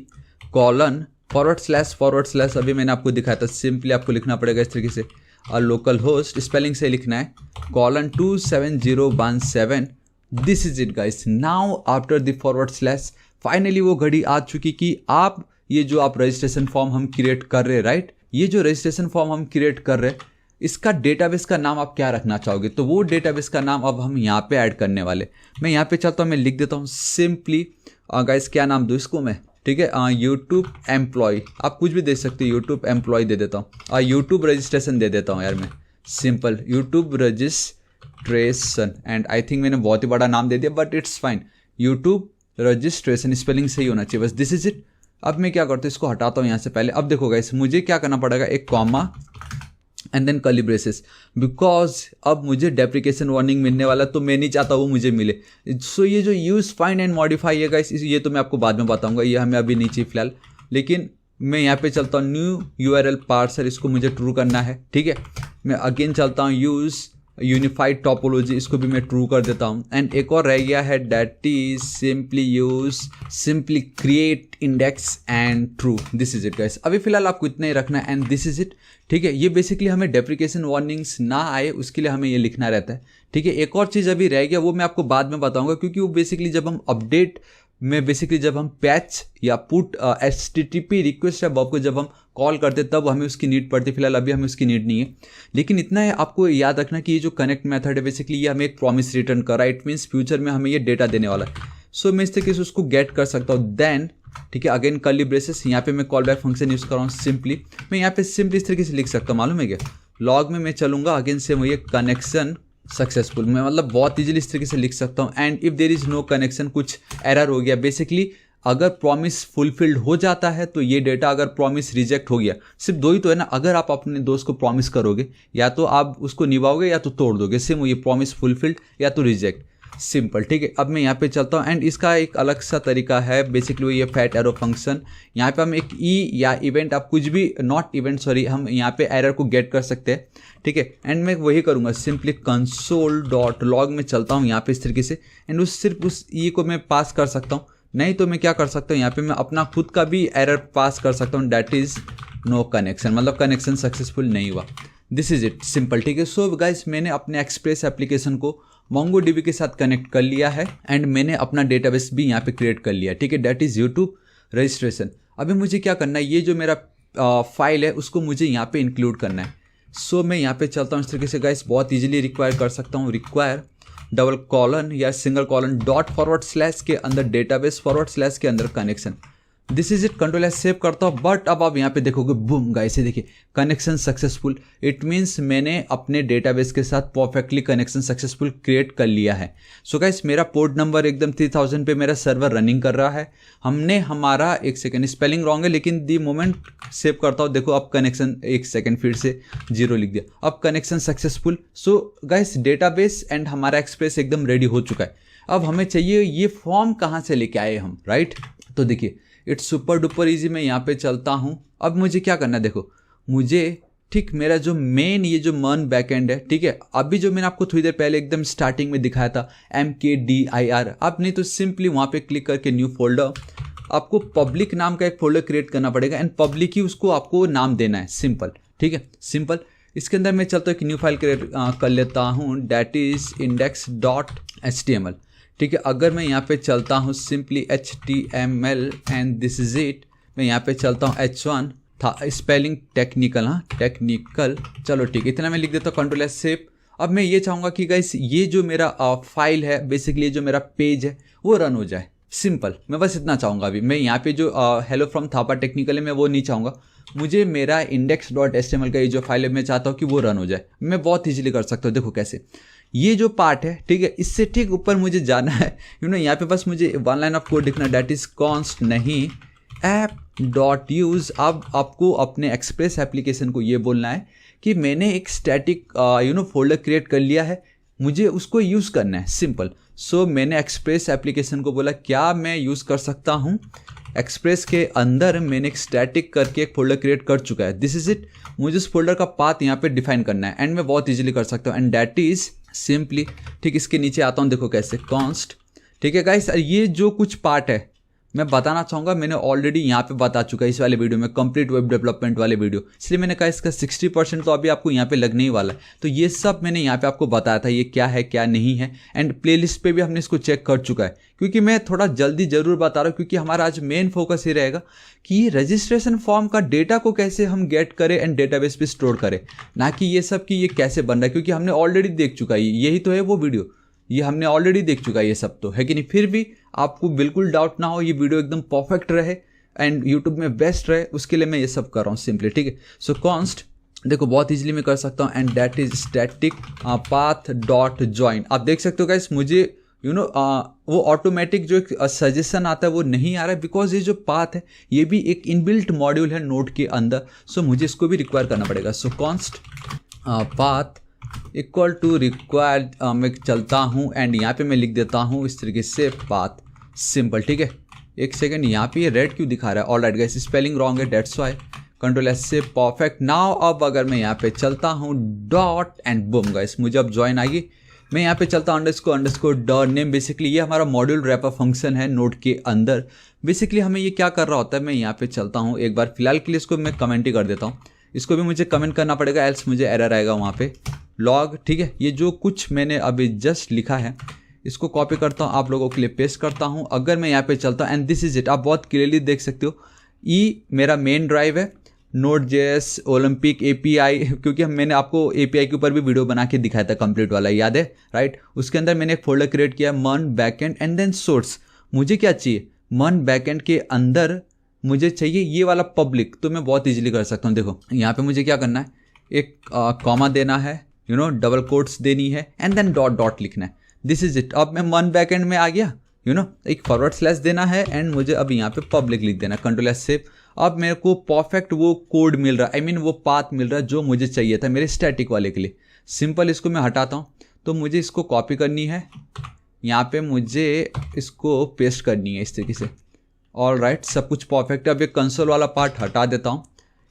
अभी मैंने आपको दिखाया था। सिंपली आपको लिखना पड़ेगा इस तरीके से लोकल होस्ट, स्पेलिंग से लिखना है :27017। This is it guys. Now after the // finally वो घड़ी आ चुकी कि आप ये जो आप रजिस्ट्रेशन फॉर्म हम क्रिएट कर रहे हैं, राइट, ये जो रजिस्ट्रेशन फॉर्म हम क्रिएट कर रहे हैं इसका डेटाबेस का नाम आप क्या रखना चाहोगे, तो वो डेटाबेस का नाम अब हम यहाँ पे ऐड करने वाले। मैं यहाँ पे चलता हूँ, मैं लिख देता हूँ सिंपली गाइस, क्या नाम दूँ इसको मैं, ठीक है, यूट्यूब एम्प्लॉय, आप कुछ भी दे सकते हो, यूट्यूब एम्प्लॉय दे देता हूँ, यूट्यूब रजिस्ट्रेशन दे देता हूँ यार मैं, simple YouTube registration. And I think मैंने बहुत ही बड़ा नाम दे दिया but it's fine, YouTube registration, spelling सही होना चाहिए बस। This is it. अब मैं क्या करता हूँ, इसको हटाता हूँ यहाँ से पहले। अब देखो गाइस, मुझे क्या करना पड़ेगा, एक comma and then curly braces, because अब मुझे डेप्रिकेशन वार्निंग मिलने वाला, तो मैं नहीं चाहता वो मुझे मिले। सो ये जो यूज़, फाइंड एंड मॉडिफाई है गाइस, ये तो मैं आपको बाद में बताऊंगा, ये हमें अभी नहीं चाहिए फिलहाल। लेकिन मैं यहाँ पे चलता हूँ न्यू URL पार्सर, इसको मुझे ट्रू करना है, ठीक है। मैं अगेन चलता हूँ यूज़ यूनिफाइड टोपोलॉजी, इसको भी मैं ट्रू कर देता हूँ। एंड एक और रह गया है, that is simply create index and true. This is it guys. अभी फिलहाल आपको इतना ही रखना है एंड दिस इज इट, ठीक है। ये बेसिकली हमें डेप्रिकेशन वार्निंग्स ना आए उसके लिए हमें ये लिखना रहता है, ठीक है। एक और चीज़ अभी रह गया, वो मैं आपको बाद में बताऊंगा, क्योंकि वो बेसिकली जब हम अपडेट में बेसिकली जब हम पैच या पुट HTTP रिक्वेस्ट या बॉब को जब हम कॉल करते तब हमें उसकी नीड पड़ती। फिलहाल अभी हमें उसकी नीड नहीं है, लेकिन इतना है आपको याद रखना कि ये जो कनेक्ट मेथड है बेसिकली ये हमें एक प्रॉमिस रिटर्न कर रहा है। इट मीन्स फ्यूचर में हमें ये डेटा देने वाला है। सो मैं इस तरीके से उसको गेट कर सकता हूँ। देन ठीक है, अगेन कर्ली ब्रेसेस, यहाँ पे मैं कॉल बैक फंक्शन यूज़ कर रहा हूँ। सिंपली मैं यहाँ पे सिंपली इस तरीके से लिख सकता हूँ, मालूम है क्या, लॉग में मैं चलूँगा, अगेन से वही कनेक्शन सक्सेसफुल, मैं मतलब बहुत ईजिली इस तरीके से लिख सकता हूँ। And if there is no connection, कुछ एरर हो गया, बेसिकली अगर प्रॉमिस फुलफिल्ड हो जाता है तो ये डेटा, अगर प्रॉमिस रिजेक्ट हो गया, सिर्फ दो ही तो है ना, अगर आप अपने दोस्त को प्रॉमिस करोगे या तो आप उसको निभाओगे या तो तोड़ दोगे, सेम ये प्रॉमिस फुलफिल्ड या तो रिजेक्ट, सिंपल, ठीक है। अब मैं यहाँ पे चलता हूँ एंड इसका एक अलग सा तरीका है, बेसिकली ये फैट एरो फंक्शन, यहाँ पे हम एक या इवेंट, आप कुछ भी, नॉट इवेंट सॉरी, हम यहाँ पे एरर को गेट कर सकते हैं, ठीक है। एंड मैं वही करूँगा, सिंपली console.log में चलता हूँ यहाँ पे इस तरीके से, एंड सिर्फ उस को मैं पास कर सकता हूँ। नहीं तो मैं क्या कर सकता हूँ, यहाँ पे मैं अपना खुद का भी एरर पास कर सकता हूँ, डैट इज नो कनेक्शन, मतलब कनेक्शन सक्सेसफुल नहीं हुआ। दिस इज इट, सिंपल, ठीक है। सो गाइस, मैंने अपने एक्सप्रेस एप्लीकेशन को MongoDB के साथ कनेक्ट कर लिया है एंड मैंने अपना डेटाबेस भी यहाँ पे क्रिएट कर लिया, ठीक है, डैट इज यूट्यूब रजिस्ट्रेशन। अभी मुझे क्या करना है, ये जो मेरा फाइल है उसको मुझे यहाँ पे इंक्लूड करना है। सो मैं यहाँ पे चलता हूँ इस तरीके से गाइस, बहुत ईजिली रिक्वायर कर सकता हूँ, रिक्वायर डबल कॉलन या सिंगल कॉलन ./ के अंदर डेटाबेस / के अंदर connection. This is it, control S save करता हूँ। बट अब आप यहाँ पे देखोगे, बूम गाइस, ये देखिए कनेक्शन सक्सेसफुल। इट मीन्स मैंने अपने डेटाबेस के साथ परफेक्टली कनेक्शन सक्सेसफुल क्रिएट कर लिया है। सो गाइस, मेरा पोर्ट नंबर एकदम 3000 पे मेरा सर्वर रनिंग कर रहा है। हमने हमारा, एक सेकेंड, स्पेलिंग रॉन्ग है, लेकिन दी मोमेंट सेव करता हूँ, देखो अब कनेक्शन, एक सेकेंड फिर से 0 लिख दिया, अब connection successful. So guys, database and हमारा एक्सप्रेस एकदम रेडी हो चुका है। अब हमें चाहिए ये फॉर्म कहाँ से लेके आए हम, राइट। तो देखिए, इट्स सुपर डुपर इजी। मैं यहाँ पे चलता हूँ, अब मुझे क्या करना है, देखो मुझे, ठीक, मेरा जो मेन ये जो मन बैकएंड है, ठीक है, अभी जो मैंने आपको थोड़ी देर पहले एकदम स्टार्टिंग में दिखाया था MKDIR, आप नहीं तो सिंपली वहाँ पे क्लिक करके न्यू फोल्डर, आपको पब्लिक नाम का एक फोल्डर क्रिएट करना पड़ेगा एंड पब्लिक ही उसको आपको नाम देना है, सिंपल, ठीक है, सिंपल। इसके अंदर मैं चलता हूँ एक न्यू फाइल क्रिएट कर लेता हूँ, डैट इज index.html, ठीक है। अगर मैं यहाँ पे चलता हूँ simply HTML and this is it, मैं यहाँ पे चलता हूँ H1 था, स्पेलिंग टेक्निकल, हाँ टेक्निकल, चलो ठीक, इतना मैं लिख देता हूँ, कंट्रोल एस सेव। अब मैं ये चाहूँगा कि गाइस, ये जो मेरा फाइल है, बेसिकली जो मेरा पेज है वो रन हो जाए, सिंपल, मैं बस इतना चाहूँगा। अभी मैं यहाँ पे जो हेलो फ्रॉम थापा टेक्निकल है मैं वो नहीं चाहूँगा, मुझे मेरा index.html का ये जो फाइल है मैं चाहता हूँ कि वो रन हो जाए। मैं बहुत ईजिली कर सकता हूँ। देखो कैसे, ये जो पार्ट है ठीक है, इससे ठीक ऊपर मुझे जाना है। यहाँ पे बस मुझे वन लाइन ऑफ कोड लिखना, डैट इज कॉन्स्ट नहीं app.use। अब आपको अपने एक्सप्रेस एप्लीकेशन को ये बोलना है कि मैंने एक स्टैटिक फोल्डर क्रिएट कर लिया है, मुझे उसको यूज़ करना है। सिंपल। सो मैंने एक्सप्रेस एप्लीकेशन को बोला क्या मैं यूज़ कर सकता हूँ। एक्सप्रेस के अंदर मैंने एक स्टैटिक करके एक फोल्डर क्रिएट कर चुका है, दिस इज इट। मुझे उस फोल्डर का पाथ यहाँ पे डिफाइन करना है एंड मैं बहुत इजीली कर सकता हूँ, एंड दैट इज सिंपली ठीक। इसके नीचे आता हूँ, देखो कैसे, कॉन्स्ट। ठीक है गाइस, ये जो कुछ पार्ट है मैं बताना चाहूँगा, मैंने ऑलरेडी यहाँ पे बता चुका है इस वाले वीडियो में, कंप्लीट वेब डेवलपमेंट वाले वीडियो, इसलिए मैंने कहा इसका 60% तो अभी आपको यहाँ पे लगने ही वाला है। तो ये सब मैंने यहाँ पे आपको बताया था ये क्या है क्या नहीं है, एंड प्लेलिस्ट पे भी हमने इसको चेक कर चुका है। क्योंकि मैं थोड़ा जल्दी जरूर बता रहा हूँ, क्योंकि हमारा आज मेन फोकस ये रहेगा कि ये रजिस्ट्रेशन फॉर्म का डेटा को कैसे हम गेट करें एंड डेटाबेस पे स्टोर करें, ना कि ये सब कि ये कैसे बन रहा है, क्योंकि हमने ऑलरेडी देख चुका है, यही तो है वो वीडियो, ये हमने ऑलरेडी देख चुका है ये सब तो, है कि नहीं। फिर भी आपको बिल्कुल डाउट ना हो, ये वीडियो एकदम परफेक्ट रहे एंड यूट्यूब में बेस्ट रहे, उसके लिए मैं ये सब कर रहा हूँ सिंपली। ठीक है, सो कॉन्स्ट देखो बहुत इजीली मैं कर सकता हूँ, and that is static path dot join. आप देख सकते हो गाइस, मुझे वो ऑटोमेटिक जो एक सजेशन आता है वो नहीं आ रहा है, बिकॉज ये जो पाथ है ये भी एक इनबिल्ट मॉड्यूल है नोड के अंदर, सो मुझे इसको भी रिक्वायर करना पड़ेगा। So const path equal to required, मैं चलता हूँ एंड यहाँ पे मैं लिख देता हूँ इस तरीके से पाथ। सिंपल। ठीक है, एक सेकंड, यहाँ पे ये रेड क्यों दिखा रहा है? ऑलराइट गाइस, स्पेलिंग रॉन्ग है, डेट्स वाई। कंट्रोल एस से परफेक्ट। नाउ अब अगर मैं यहाँ पे चलता हूँ डॉट एंड बूम गाइस, मुझे अब ज्वाइन आ गई। मैं यहाँ पे चलता हूँ अंडरस्कोर डॉट नेम, बेसिकली ये हमारा मॉड्यूल रैपर फंक्शन है नोड के अंदर। बेसिकली हमें ये क्या कर रहा होता है, मैं यहाँ पे चलता हूँ एक बार, फिलहाल के लिए इसको मैं कमेंट ही कर देता हूँ, इसको भी मुझे कमेंट करना पड़ेगा एल्स मुझे एरर आएगा वहाँ पे लॉग। ठीक है, ये जो कुछ मैंने अभी जस्ट लिखा है इसको कॉपी करता हूँ, आप लोगों के लिए पेस्ट करता हूँ। अगर मैं यहाँ पे चलता हूँ एंड दिस इज इट, आप बहुत क्लियरली देख सकते हो, ई मेरा मेन ड्राइव है, Node.js ओलंपिक एपीआई, क्योंकि मैंने आपको एपीआई के ऊपर भी वीडियो बना के दिखाया था कंप्लीट वाला, याद है राइट। उसके अंदर मैंने एक फोल्डर क्रिएट किया मन बैकएंड एंड देन सोर्स। मुझे क्या चाहिए, मन बैकएंड के अंदर मुझे चाहिए ये वाला पब्लिक, तो मैं बहुत इजीली कर सकता हूँ। देखो यहाँ पे मुझे क्या करना है, एक कॉमा देना है, डबल कोट्स देनी है एंड देन डॉट डॉट लिखना है, दिस इज इट। अब मैं मन बैकएंड में आ गया, एक फॉरवर्ड स्लैश देना है एंड मुझे अब यहाँ पे पब्लिक लिख देना, कंट्रोल एस सेव। अब मेरे को परफेक्ट वो कोड मिल रहा है, आई मीन वो पाथ मिल रहा है जो मुझे चाहिए था मेरे स्टैटिक वाले के लिए। सिंपल, इसको मैं हटाता हूँ, तो मुझे इसको कॉपी करनी है, यहाँ पे मुझे इसको पेस्ट करनी है इस तरीके से। ऑल राइट, सब कुछ परफेक्ट है। अब ये कंसोल वाला पार्ट हटा देता हूँ,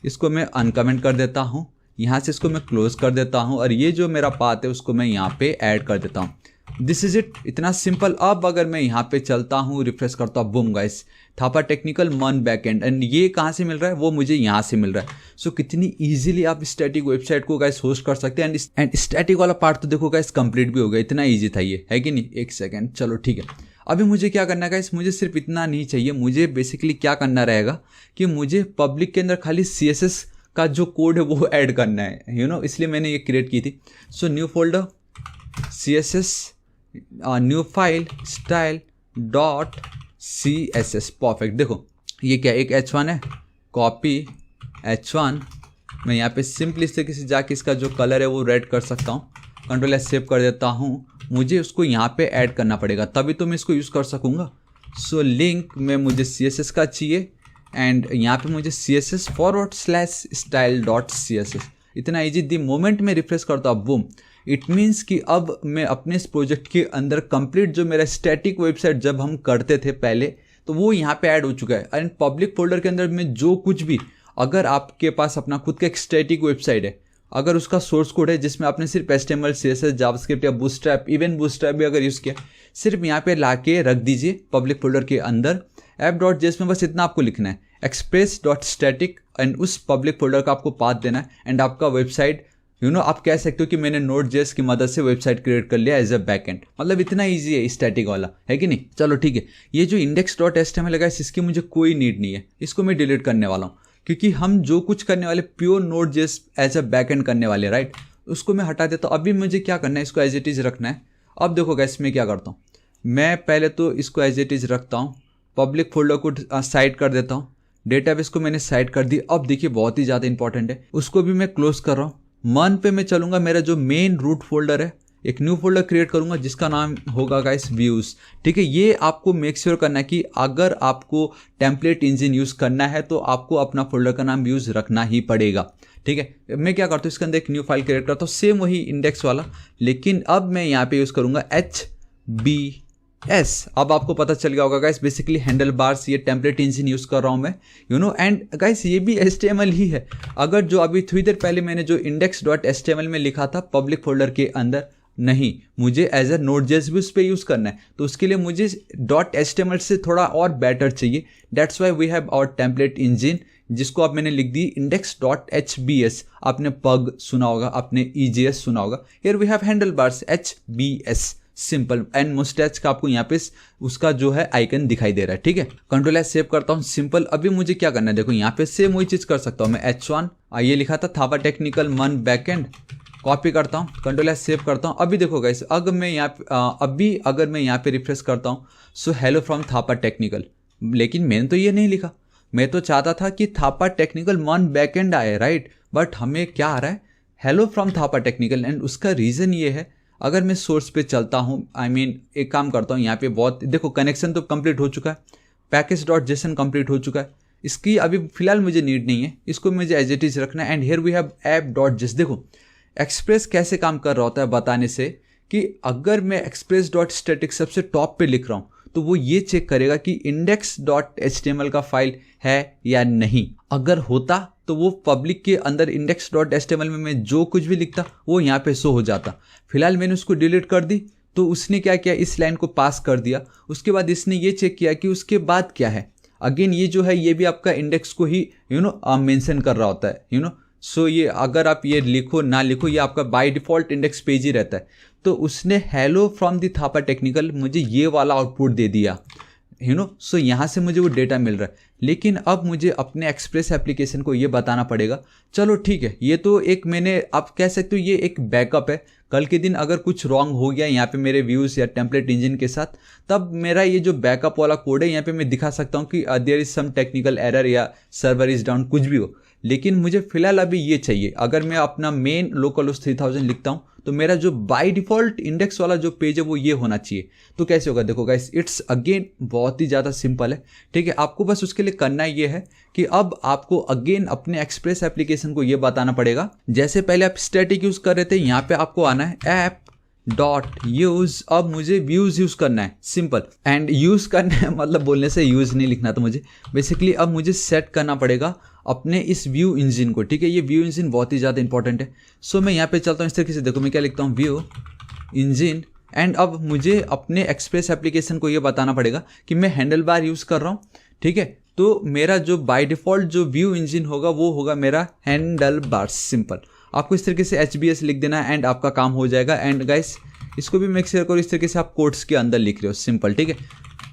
इसको मैं अनकमेंट कर देता हूँ, यहाँ से इसको मैं क्लोज कर देता हूँ, और ये जो मेरा पाथ है उसको मैं यहाँ पे ऐड कर देता हूँ। दिस इज इट, इतना सिंपल। अब अगर मैं यहाँ पे चलता हूँ, रिफ्रेश करता हूँ, बूम गाइस, थापा टेक्निकल मन बैकएंड, एंड ये कहाँ से मिल रहा है, वो मुझे यहाँ से मिल रहा है। सो कितनी इजीली आप स्टैटिक वेबसाइट को गाइस होस्ट कर सकते हैं, एंड स्टैटिक वाला पार्ट तो देखो गाइस कंप्लीट भी हो गया, इतना ईजी था ये, है कि नहीं। एक सेकेंड, चलो ठीक है। अभी मुझे क्या करना है गाइस, मुझे सिर्फ इतना नहीं चाहिए, मुझे बेसिकली क्या करना रहेगा कि मुझे पब्लिक के अंदर खाली CSS का जो कोड है वो ऐड करना है, इसलिए मैंने ये क्रिएट की थी। So new folder CSS new file style dot CSS, perfect. देखो ये क्या, एक H1 है, कॉपी H1, मैं यहाँ पे सिंपली इस तरीके से जाके इसका जो कलर है वो रेड कर सकता हूँ, कंट्रोल एस सेव कर देता हूँ। मुझे उसको यहाँ पे ऐड करना पड़ेगा, तभी तो मैं इसको यूज़ कर सकूँगा। सो लिंक में मुझे CSS का चाहिए, एंड यहाँ पे मुझे CSS forward slash style dot CSS, इतना ईजी। दी मोमेंट में रिफ्रेश करता हूँ, बूम, इट मीन्स कि अब मैं अपने इस प्रोजेक्ट के अंदर कंप्लीट जो मेरा स्टैटिक वेबसाइट जब हम करते थे पहले, तो वो यहाँ पे ऐड हो चुका है। एंड पब्लिक फोल्डर के अंदर में जो कुछ भी, अगर आपके पास अपना खुद का एक स्टैटिक वेबसाइट है, अगर उसका सोर्स कोड है जिसमें आपने सिर्फ HTML CSS जावास्क्रिप्ट या बूटस्ट्रैप, इवन बूटस्ट्रैप भी अगर यूज़ किया, सिर्फ यहाँ पे ला के रख दीजिए पब्लिक फोल्डर के अंदर app.js में। बस इतना आपको लिखना है, express.static, एंड उस पब्लिक फोल्डर का आपको पाथ देना है, एंड आपका वेबसाइट आप कह सकते हो कि मैंने Node.js की मदद से वेबसाइट क्रिएट कर लिया एज अ बैकएंड। मतलब इतना इजी है स्टैटिक वाला, है कि नहीं। चलो ठीक है, ये जो index.html है इसकी मुझे कोई नीड नहीं है, इसको मैं डिलीट करने वाला हूँ, क्योंकि हम जो कुछ करने वाले pure Node.js as a backend करने वाले, राइट। उसको मैं हटा देता हूँ। अभी मुझे क्या करना है, इसको एज इट इज रखना है। अब देखो गाइस मैं क्या करता हूँ, मैं पहले तो इसको एज इट इज़ रखता हूँ, पब्लिक फोल्डर को साइड कर देता हूँ, डेटाबेस को मैंने साइड कर दी। अब देखिए बहुत ही ज़्यादा इंपॉर्टेंट है, उसको भी मैं क्लोज कर रहा हूँ। मन पे मैं चलूँगा, मेरा जो मेन रूट फोल्डर है, एक न्यू फोल्डर क्रिएट करूँगा जिसका नाम होगा गाइस व्यूज़। ठीक है, ये आपको मेक श्योर करना है कि अगर आपको टेम्पलेट इंजन यूज़ करना है तो आपको अपना फोल्डर का नाम व्यूज़ रखना ही पड़ेगा। ठीक है, मैं क्या करता हूँ, इसके अंदर एक न्यू फाइल क्रिएट करता हूँ, सेम वही इंडेक्स वाला, लेकिन अब मैं यहाँ पे यूज़ करूँगा HBS। अब आपको पता चल गया होगा गाइस, बेसिकली हैंडल बार्स, ये टेम्पलेट इंजन यूज़ कर रहा हूँ मैं, एंड गाइस ये भी HTML ही है। अगर जो अभी थोड़ी देर पहले मैंने जो index.html में लिखा था पब्लिक फोल्डर के अंदर, नहीं, मुझे एज अ Node.js भी उस पर यूज़ करना है, तो उसके लिए मुझे .html से थोड़ा और बेटर चाहिए। That's why we have our template engine, जिसको अब मैंने लिख दी index.hbs। आपने पग सुना होगा, आपने EJS सुना होगा। Here we have handlebars HBS, simple and mustache का आपको यहाँ पे उसका जो है आइकन दिखाई दे रहा है। ठीक है, कंट्रोल एस सेव करता हूँ, सिंपल। अभी मुझे क्या करना है, देखो यहाँ पे सेम वही चीज़ कर सकता हूँ मैं। H1 ये लिखा था थापा टेक्निकल मन बैकएंड, कॉपी करता हूँ, कंट्रोल एस सेव करता हूँ। अभी देखो गाइस, अगर मैं यहाँ पे रिफ्रेश करता हूँ, so hello from Thapa technical, लेकिन मैंने तो ये नहीं लिखा। मैं तो चाहता था कि थापा टेक्निकल मन बैकएंड आए, राइट, बट हमें क्या आ रहा है, hello from Thapa technical. And उसका रीज़न ये है, अगर मैं सोर्स पे चलता हूँ, एक काम करता हूँ, यहाँ पे बहुत देखो कनेक्शन तो कंप्लीट हो चुका है, package.json कंप्लीट हो चुका है, इसकी अभी फिलहाल मुझे नीड नहीं है, इसको मुझे एज इट इज़ रखना है। And here we have app.js। देखो एक्सप्रेस कैसे काम कर रहा होता है बताने से, कि अगर मैं express.static सबसे टॉप पे लिख रहा हूँ तो वो ये चेक करेगा कि index.html का फाइल है या नहीं। अगर होता तो वो पब्लिक के अंदर index.html में मैं जो कुछ भी लिखता वो यहाँ पे शो हो जाता। फिलहाल मैंने उसको डिलीट कर दी, तो उसने क्या किया, इस लाइन को पास कर दिया। उसके बाद इसने ये चेक किया कि उसके बाद क्या है। अगेन ये जो है ये भी आपका इंडेक्स को ही मेंशन कर रहा होता है, सो ये अगर आप ये लिखो ना लिखो, ये आपका बाय डिफ़ॉल्ट इंडेक्स पेज ही रहता है। तो उसने hello from the Thapa technical मुझे ये वाला आउटपुट दे दिया, सो यहाँ से मुझे वो डेटा मिल रहा है। लेकिन अब मुझे अपने एक्सप्रेस एप्लीकेशन को ये बताना पड़ेगा। चलो ठीक है, ये तो एक मैंने आप कह सकते हो ये एक बैकअप है। कल के दिन अगर कुछ रॉन्ग हो गया यहाँ पे मेरे व्यूज़ या टेम्पलेट इंजन के साथ, तब मेरा ये जो बैकअप वाला कोड है यहाँ पे मैं दिखा सकता हूँ कि there is some technical error या सर्वर इज़ डाउन, कुछ भी हो। लेकिन मुझे फिलहाल अभी ये चाहिए। अगर मैं अपना मेन लोकल होस्ट 3000 लिखता हूँ तो मेरा जो बाय डिफ़ॉल्ट इंडेक्स वाला जो पेज है वो ये होना चाहिए। तो कैसे होगा, देखो गाइस, इट्स अगेन बहुत ही ज़्यादा सिंपल है। ठीक है, आपको बस उसके लिए करना ये है कि अब आपको अगेन अपने एक्सप्रेस एप्लीकेशन को ये बताना पड़ेगा। जैसे पहले आप स्टैटिक यूज़ कर रहे थे, यहाँ पे आपको आना है app.use। अब मुझे व्यूज़ यूज़ करना है, सिंपल। एंड यूज़ करना है मतलब बोलने से यूज़ नहीं लिखना था मुझे, बेसिकली अब मुझे सेट करना पड़ेगा अपने इस व्यू इंजन को। ठीक है, ये व्यू इंजन बहुत ही ज़्यादा इंपॉर्टेंट है। सो मैं यहाँ पे चलता हूँ इस तरीके से, देखो मैं क्या लिखता हूँ, व्यू इंजन। एंड अब मुझे अपने एक्सप्रेस एप्लीकेशन को ये बताना पड़ेगा कि मैं हैंडल बार यूज़ कर रहा हूँ। ठीक है, तो मेरा जो बाय डिफ़ॉल्ट जो व्यू इंजन होगा वो होगा मेरा हैंडल बार, सिंपल। आपको इस तरीके से HBS लिख देना है एंड आपका काम हो जाएगा। एंड गाइस इसको भी मेक श्योर करो इस तरीके से आप कोट्स के अंदर लिख रहे हो, सिंपल। ठीक है,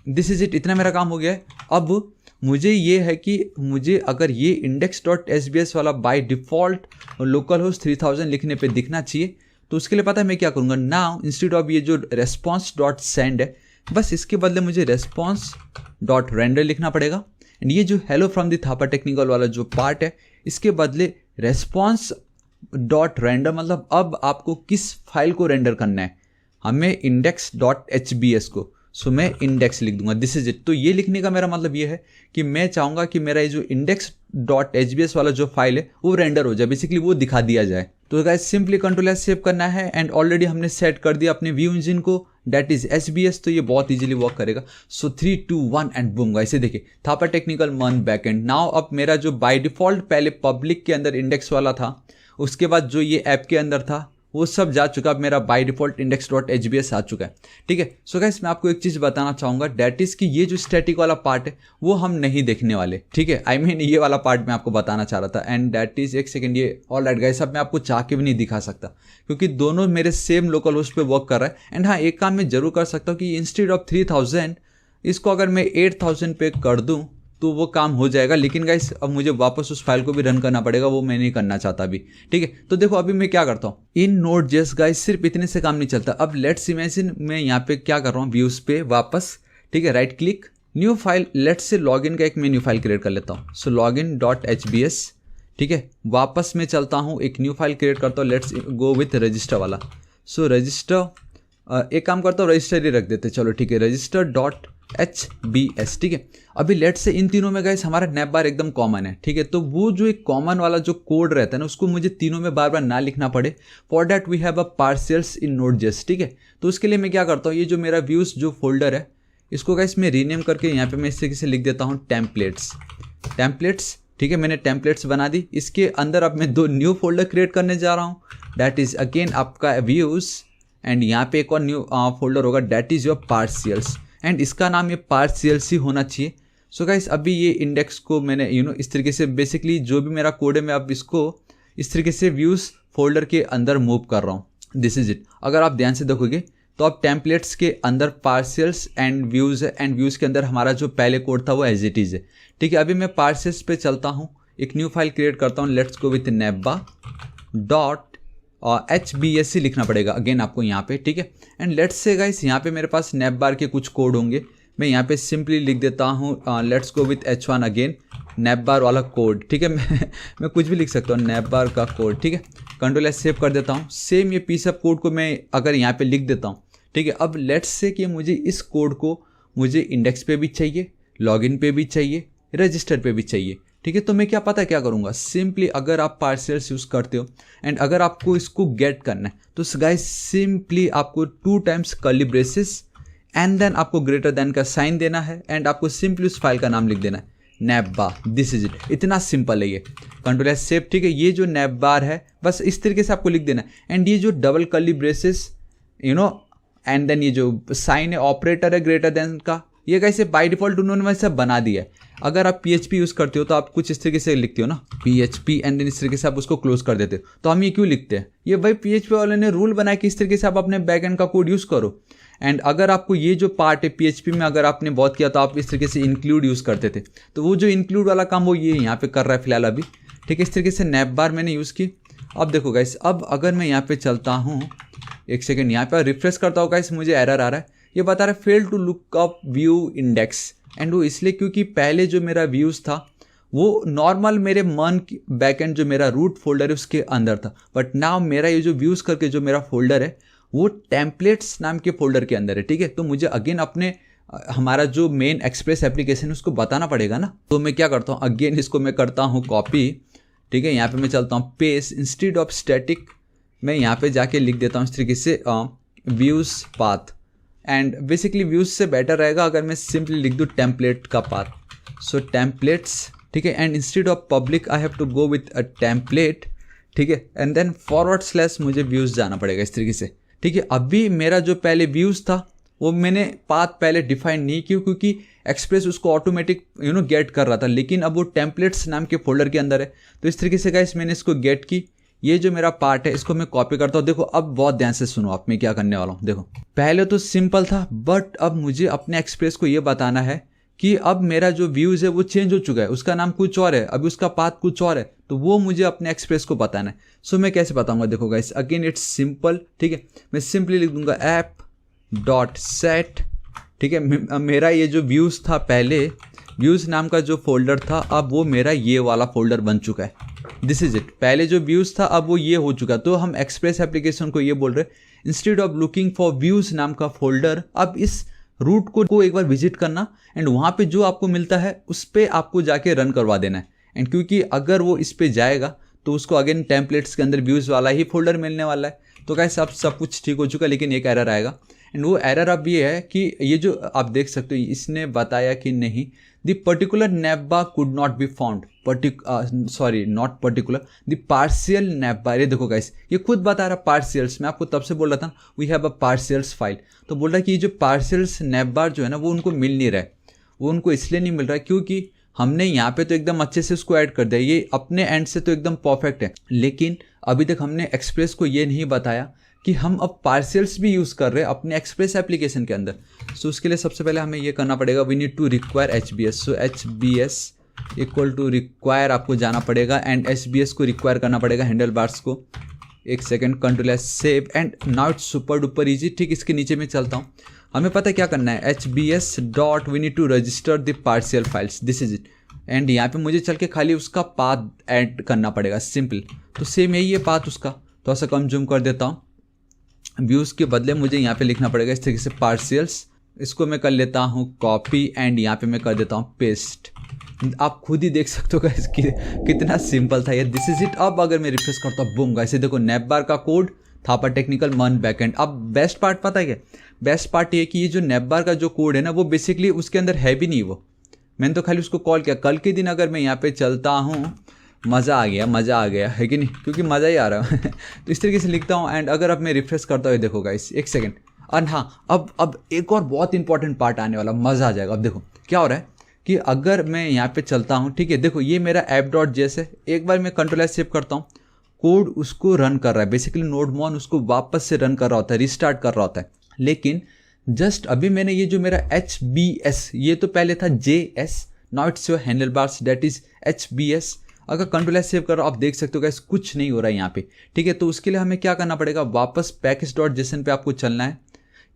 दिस इज इट, इतना मेरा काम हो गया है। अब मुझे ये है कि मुझे अगर ये index.hbs वाला बाय डिफ़ॉल्ट लोकल होस्ट 3000 लिखने पे दिखना चाहिए, तो उसके लिए पता है मैं क्या करूँगा, नाउ इंस्टेड ऑफ ये जो response.send है, बस इसके बदले मुझे response.render लिखना पड़ेगा। एंड ये जो hello from the Thapa technical वाला जो पार्ट है, इसके बदले response.render, मतलब अब आपको किस फाइल को रेंडर करना है, हमें index.hbs को। सो मैं इंडेक्स लिख दूंगा, दिस इज इट। तो ये लिखने का मेरा मतलब ये है कि मैं चाहूँगा कि मेरा ये जो index.hbs वाला जो फाइल है वो रेंडर हो जाए, बेसिकली वो दिखा दिया जाए। तो guys simply control S save करना है। एंड ऑलरेडी हमने सेट कर दिया अपने व्यू इंजन को, दैट इज HBS, तो ये बहुत इजीली वर्क करेगा। सो 3 2 1 एंड बूम गाइस, ये देखिए थापा टेक्निकल मन बैकएंड। नाउ अब मेरा जो बाय डिफ़ॉल्ट पहले पब्लिक के अंदर इंडेक्स वाला था, उसके बाद जो ये ऐप के अंदर था, वो सब जा चुका। अब मेरा बाय डिफ़ॉल्ट index.hbs आ चुका है। ठीक है, सो गाइस मैं आपको एक चीज़ बताना चाहूँगा, डैट इज़ कि ये जो स्टैटिक वाला पार्ट है वो हम नहीं देखने वाले। ठीक है, ये वाला पार्ट मैं आपको बताना चाह रहा था। एंड डैट इज़, एक सेकेंड, ये ऑल राइट गाइस, अब मैं आपको चाह के भी नहीं दिखा सकता क्योंकि दोनों मेरे सेम लोकल होस्ट पे वर्क कर रहा है। एंड हाँ, एक काम मैं जरूर कर सकता हूँ कि इंस्टेड ऑफ 3000 इसको अगर मैं 8000 पे कर दूँ तो वो काम हो जाएगा। लेकिन गाइस अब मुझे वापस उस फाइल को भी रन करना पड़ेगा, वो मैं नहीं करना चाहता अभी, ठीक है। तो देखो अभी मैं क्या करता हूँ इन Node.js गाइस, सिर्फ इतने से काम नहीं चलता। अब लेट्स इमेजिन मैं यहाँ पे क्या कर रहा हूँ, व्यूज पे वापस, ठीक है, right click, new file, let's say login का एक मैं न्यू फाइल क्रिएट कर लेता हूँ। सो login.hbs, ठीक है, वापस मैं चलता हूँ, एक न्यू फाइल क्रिएट करता हूँ, लेट्स गो विथ रजिस्टर वाला। सो रजिस्टर, एक काम करता हूँ, रजिस्टर ही रख देते, चलो ठीक है, register.hbs, ठीक है। अभी लेट्स से इन तीनों में गाइस हमारा नैप बार एकदम कॉमन है, ठीक है। तो वो जो एक कॉमन वाला जो कोड रहता है ना, उसको मुझे तीनों में बार बार ना लिखना पड़े, for that we have a partials in Node.js, ठीक है। तो उसके लिए मैं क्या करता हूँ, ये जो मेरा व्यूज जो फोल्डर है, इसको गाइस मैं रीनेम करके यहाँ पे मैं इस तरीके से लिख देता हूँ टेम्पलेट्स, ठीक है। मैंने टेम्पलेट्स बना दी। इसके अंदर अब मैं 2 न्यू फोल्डर क्रिएट करने जा रहा हूँ, दैट इज अगेन आपका व्यूज, एंड यहाँ पे एक और न्यू फोल्डर होगा, दैट इज योर पार्शियल्स, एंड इसका नाम ये पार्शियल्स ही होना चाहिए। सो गाइस अभी ये इंडेक्स को मैंने इस तरीके से, बेसिकली जो भी मेरा कोड है मैं अब इसको इस तरीके से व्यूज फोल्डर के अंदर मूव कर रहा हूँ, दिस इज इट। अगर आप ध्यान से देखोगे तो अब टेम्पलेट्स के अंदर पार्शियल्स एंड व्यूज है, एंड व्यूज के अंदर हमारा जो पहले कोड था वो एज इट इज है, ठीक है। अभी मैं पार्शियल्स पे चलता हूँ, एक न्यू फाइल क्रिएट करता हूँ, लेट्स गो विथ navbar.hbs ही लिखना पड़ेगा अगेन आपको यहाँ पे, ठीक है। एंड लेट्स से गाइस यहाँ पे मेरे पास नैप बार के कुछ कोड होंगे, मैं यहाँ पे सिंपली लिख देता हूँ, let's go with h1 again, nav bar वाला कोड, ठीक है। मैं कुछ भी लिख सकता हूँ, नैप बार का कोड, ठीक है। कंट्रोल एस सेव कर देता हूँ। सेम ये पीस ऑफ कोड को मैं अगर यहाँ पे लिख देता हूँ, ठीक है। अब लेट्स से कि मुझे इस कोड को मुझे इंडेक्स पे भी चाहिए, लॉगिन पे भी चाहिए, रजिस्टर पे भी चाहिए, ठीक है। तो मैं क्या पता क्या करूँगा, सिंपली अगर आप पार्शियल्स यूज़ करते हो एंड अगर आपको इसको गेट करना है तो गाइस सिंपली आपको 2 times curly braces and then आपको ग्रेटर देन का साइन देना है, एंड आपको सिंपली उस फाइल का नाम लिख देना है, nap bar, this is it. इतना सिंपल है ये, कंट्रोल एस सेव, ठीक है। ये जो नैप बार है बस इस तरीके से आपको लिख देना है, एंड ये जो double curly braces and then ये जो साइन है, ऑपरेटर है ग्रेटर देन का, ये कैसे बाय डिफॉल्ट उन्होंने सब बना दिया है। अगर आप PHP यूज़ करते हो तो आप कुछ इस तरीके से लिखते हो ना, PHP एंड देन इस तरीके से आप उसको क्लोज कर देते हो। तो हम ये क्यों लिखते हैं, ये भाई PHP वाले ने रूल बनाया कि इस तरीके से आप अपने बैकएंड का कोड यूज़ करो। एंड अगर आपको ये जो पार्ट है PHP में अगर आपने बहुत किया तो आप इस तरीके से इंक्लूड यूज़ करते थे, तो वो जो इंक्लूड वाला काम वो ये यहाँ पे कर रहा है फिलहाल अभी, ठीक है। इस तरीके से नैप बार मैंने यूज़ की। अब देखो गाइस, अब अगर मैं यहाँ पे चलता हूँ, एक सेकेंड, यहाँ पे रिफ्रेश करता हूँ गाइस, मुझे एरर आ रहा है, ये बता रहा है fail to look up view index, and वो इसलिए क्योंकि पहले जो मेरा व्यूज़ था वो नॉर्मल मेरे मन बैकएंड जो मेरा रूट फोल्डर है उसके अंदर था, बट नाउ मेरा ये जो व्यूज़ करके जो मेरा फोल्डर है वो टेम्पलेट्स नाम के फोल्डर के अंदर है, ठीक है। तो मुझे अगेन अपने हमारा जो मेन एक्सप्रेस एप्लीकेशन है उसको बताना पड़ेगा ना। तो मैं क्या करता हूँ, अगेन इसको मैं करता हूँ कॉपी, ठीक है। यहाँ पे मैं चलता हूँ पेस्ट, इंस्टेड ऑफ स्टैटिक मैं यहाँ पे जाके लिख देता हूँ इस तरीके से views path, and basically views से बेटर रहेगा अगर मैं सिंपली लिख दूँ टेम्पलेट का पाथ। सो टेम्पलेट्स, ठीक है, and instead of public I have to go with a template, ठीक है, एंड देन / मुझे व्यूज़ जाना पड़ेगा इस तरीके से, ठीक है। अभी मेरा जो पहले व्यूज़ था वो मैंने पाथ पहले डिफाइन नहीं किया क्योंकि एक्सप्रेस उसको ऑटोमेटिक गेट कर रहा था, लेकिन अब वो टेम्पलेट्स नाम के फोल्डर के अंदर है। तो इस तरीके से गाइस मैंने इसको गेट की, ये जो मेरा पार्ट है इसको मैं कॉपी करता हूँ। देखो अब बहुत ध्यान से सुनो आप, मैं क्या करने वाला हूँ। देखो पहले तो सिंपल था, बट अब मुझे अपने एक्सप्रेस को ये बताना है कि अब मेरा जो व्यूज़ है वो चेंज हो चुका है, उसका नाम कुछ और है, अभी उसका पाथ कुछ और है, तो वो मुझे अपने एक्सप्रेस को बताना है। सो मैं कैसे बताऊंगा, देखो गाइस अगेन इट्स सिंपल, ठीक है। मैं सिंपली लिख दूंगा app.set, ठीक है। मेरा ये जो व्यूज़ था पहले, व्यूज़ नाम का जो फोल्डर था, अब वो मेरा ये वाला फोल्डर बन चुका है, दिस इज इट। पहले जो व्यूज़ था अब वो ये हो चुका। तो हम एक्सप्रेस एप्लीकेशन को ये बोल रहे हैं, instead of looking for views नाम का फोल्डर, अब इस रूट को एक बार विजिट करना एंड वहाँ पे जो आपको मिलता है उस पर आपको जाके रन करवा देना है। एंड क्योंकि अगर वो इस पे जाएगा तो उसको अगेन टेम्पलेट्स के अंदर व्यूज़ वाला ही फोल्डर मिलने वाला है। तो गाइस अब सब कुछ ठीक हो चुका है, लेकिन एक एरर आएगा, एंड वो एरर अब ये है कि ये जो आप देख सकते हो इसने बताया कि नहीं, the particular nav bar could not be found, not particular, the partial nav bar. ये देखो गाइस ये खुद बता रहा पार्शियल्स, मैं आपको तब से बोल रहा था वी हैव अ पार्शियल्स फाइल। तो बोल रहा है कि ये जो पार्शियल्स नैप बार जो है ना वो उनको मिल नहीं रहा है, वो उनको इसलिए नहीं मिल रहा है क्योंकि हमने यहाँ पे तो एकदम अच्छे से उसको ऐड कर दिया, ये अपने एंड से तो एकदम परफेक्ट है, लेकिन अभी तक हमने एक्सप्रेस को ये नहीं बताया कि हम अब पार्शियल्स भी यूज़ कर रहे हैं अपने एक्सप्रेस एप्लीकेशन के अंदर। सो उसके लिए सबसे पहले हमें ये करना पड़ेगा, we need to require HBS। So HBS equal to require आपको जाना पड़ेगा एंड HBS को रिक्वायर करना पड़ेगा हैंडल बार्स को। एक second, control S save and now it's super duper easy. ठीक, इसके नीचे में चलता हूँ, हमें पता है क्या करना है, HBS dot we need to register the partial files, this is it. And यहाँ पे मुझे चल के खाली उसका पाथ ऐड करना पड़ेगा, सिंपल। तो सेम यही है पाथ उसका, थोड़ा सा कम जूम कर देता हूँ। व्यूज़ के बदले मुझे यहाँ पे लिखना पड़ेगा इस तरीके से पार्शियल्स, इसको मैं कर लेता हूँ कॉपी एंड यहाँ पे मैं कर देता हूँ पेस्ट। आप खुद ही देख सकते हो गाइस कितना सिंपल था ये, दिस इज इट। अब अगर मैं रिफ्रेश करता हूँ, बूम गाइस, देखो नेपबार का कोड, थापा टेक्निकल मन बैकएंड। अब बेस्ट पार्ट पता है क्या, बेस्ट पार्ट ये कि ये जो नेपबार का जो कोड है ना, वो बेसिकली उसके अंदर है भी नहीं, वो मैंने तो खाली उसको कॉल किया। कल के दिन अगर मैं यहाँ पे चलता हूँ, मज़ा आ गया है कि नहीं, क्योंकि मज़ा ही आ रहा है तो इस तरीके से लिखता हूँ एंड अगर अब मैं रिफ्रेश करता हूँ, देखो गाइस एक सेकेंड। और हाँ, अब एक और बहुत इंपॉर्टेंट पार्ट आने वाला, मज़ा आ जाएगा। अब देखो क्या हो रहा है कि अगर मैं यहाँ पे चलता हूँ, ठीक है, देखो ये मेरा app.js है। एक बार मैं कंट्रोल एस सेव करता हूँ, कोड उसको रन कर रहा है, बेसिकली नोडमॉन उसको वापस से रन कर रहा होता है, रिस्टार्ट कर रहा होता है। लेकिन जस्ट अभी मैंने ये जो मेरा HBS, ये तो पहले था JS, now it's your handle bars, that is HBS। अगर कंट्रोल एस सेव कर रहा हो, आप देख सकते हो गाइस कुछ नहीं हो रहा है यहाँ पे, ठीक है। तो उसके लिए हमें क्या करना पड़ेगा, वापस package.json पे आपको चलना है।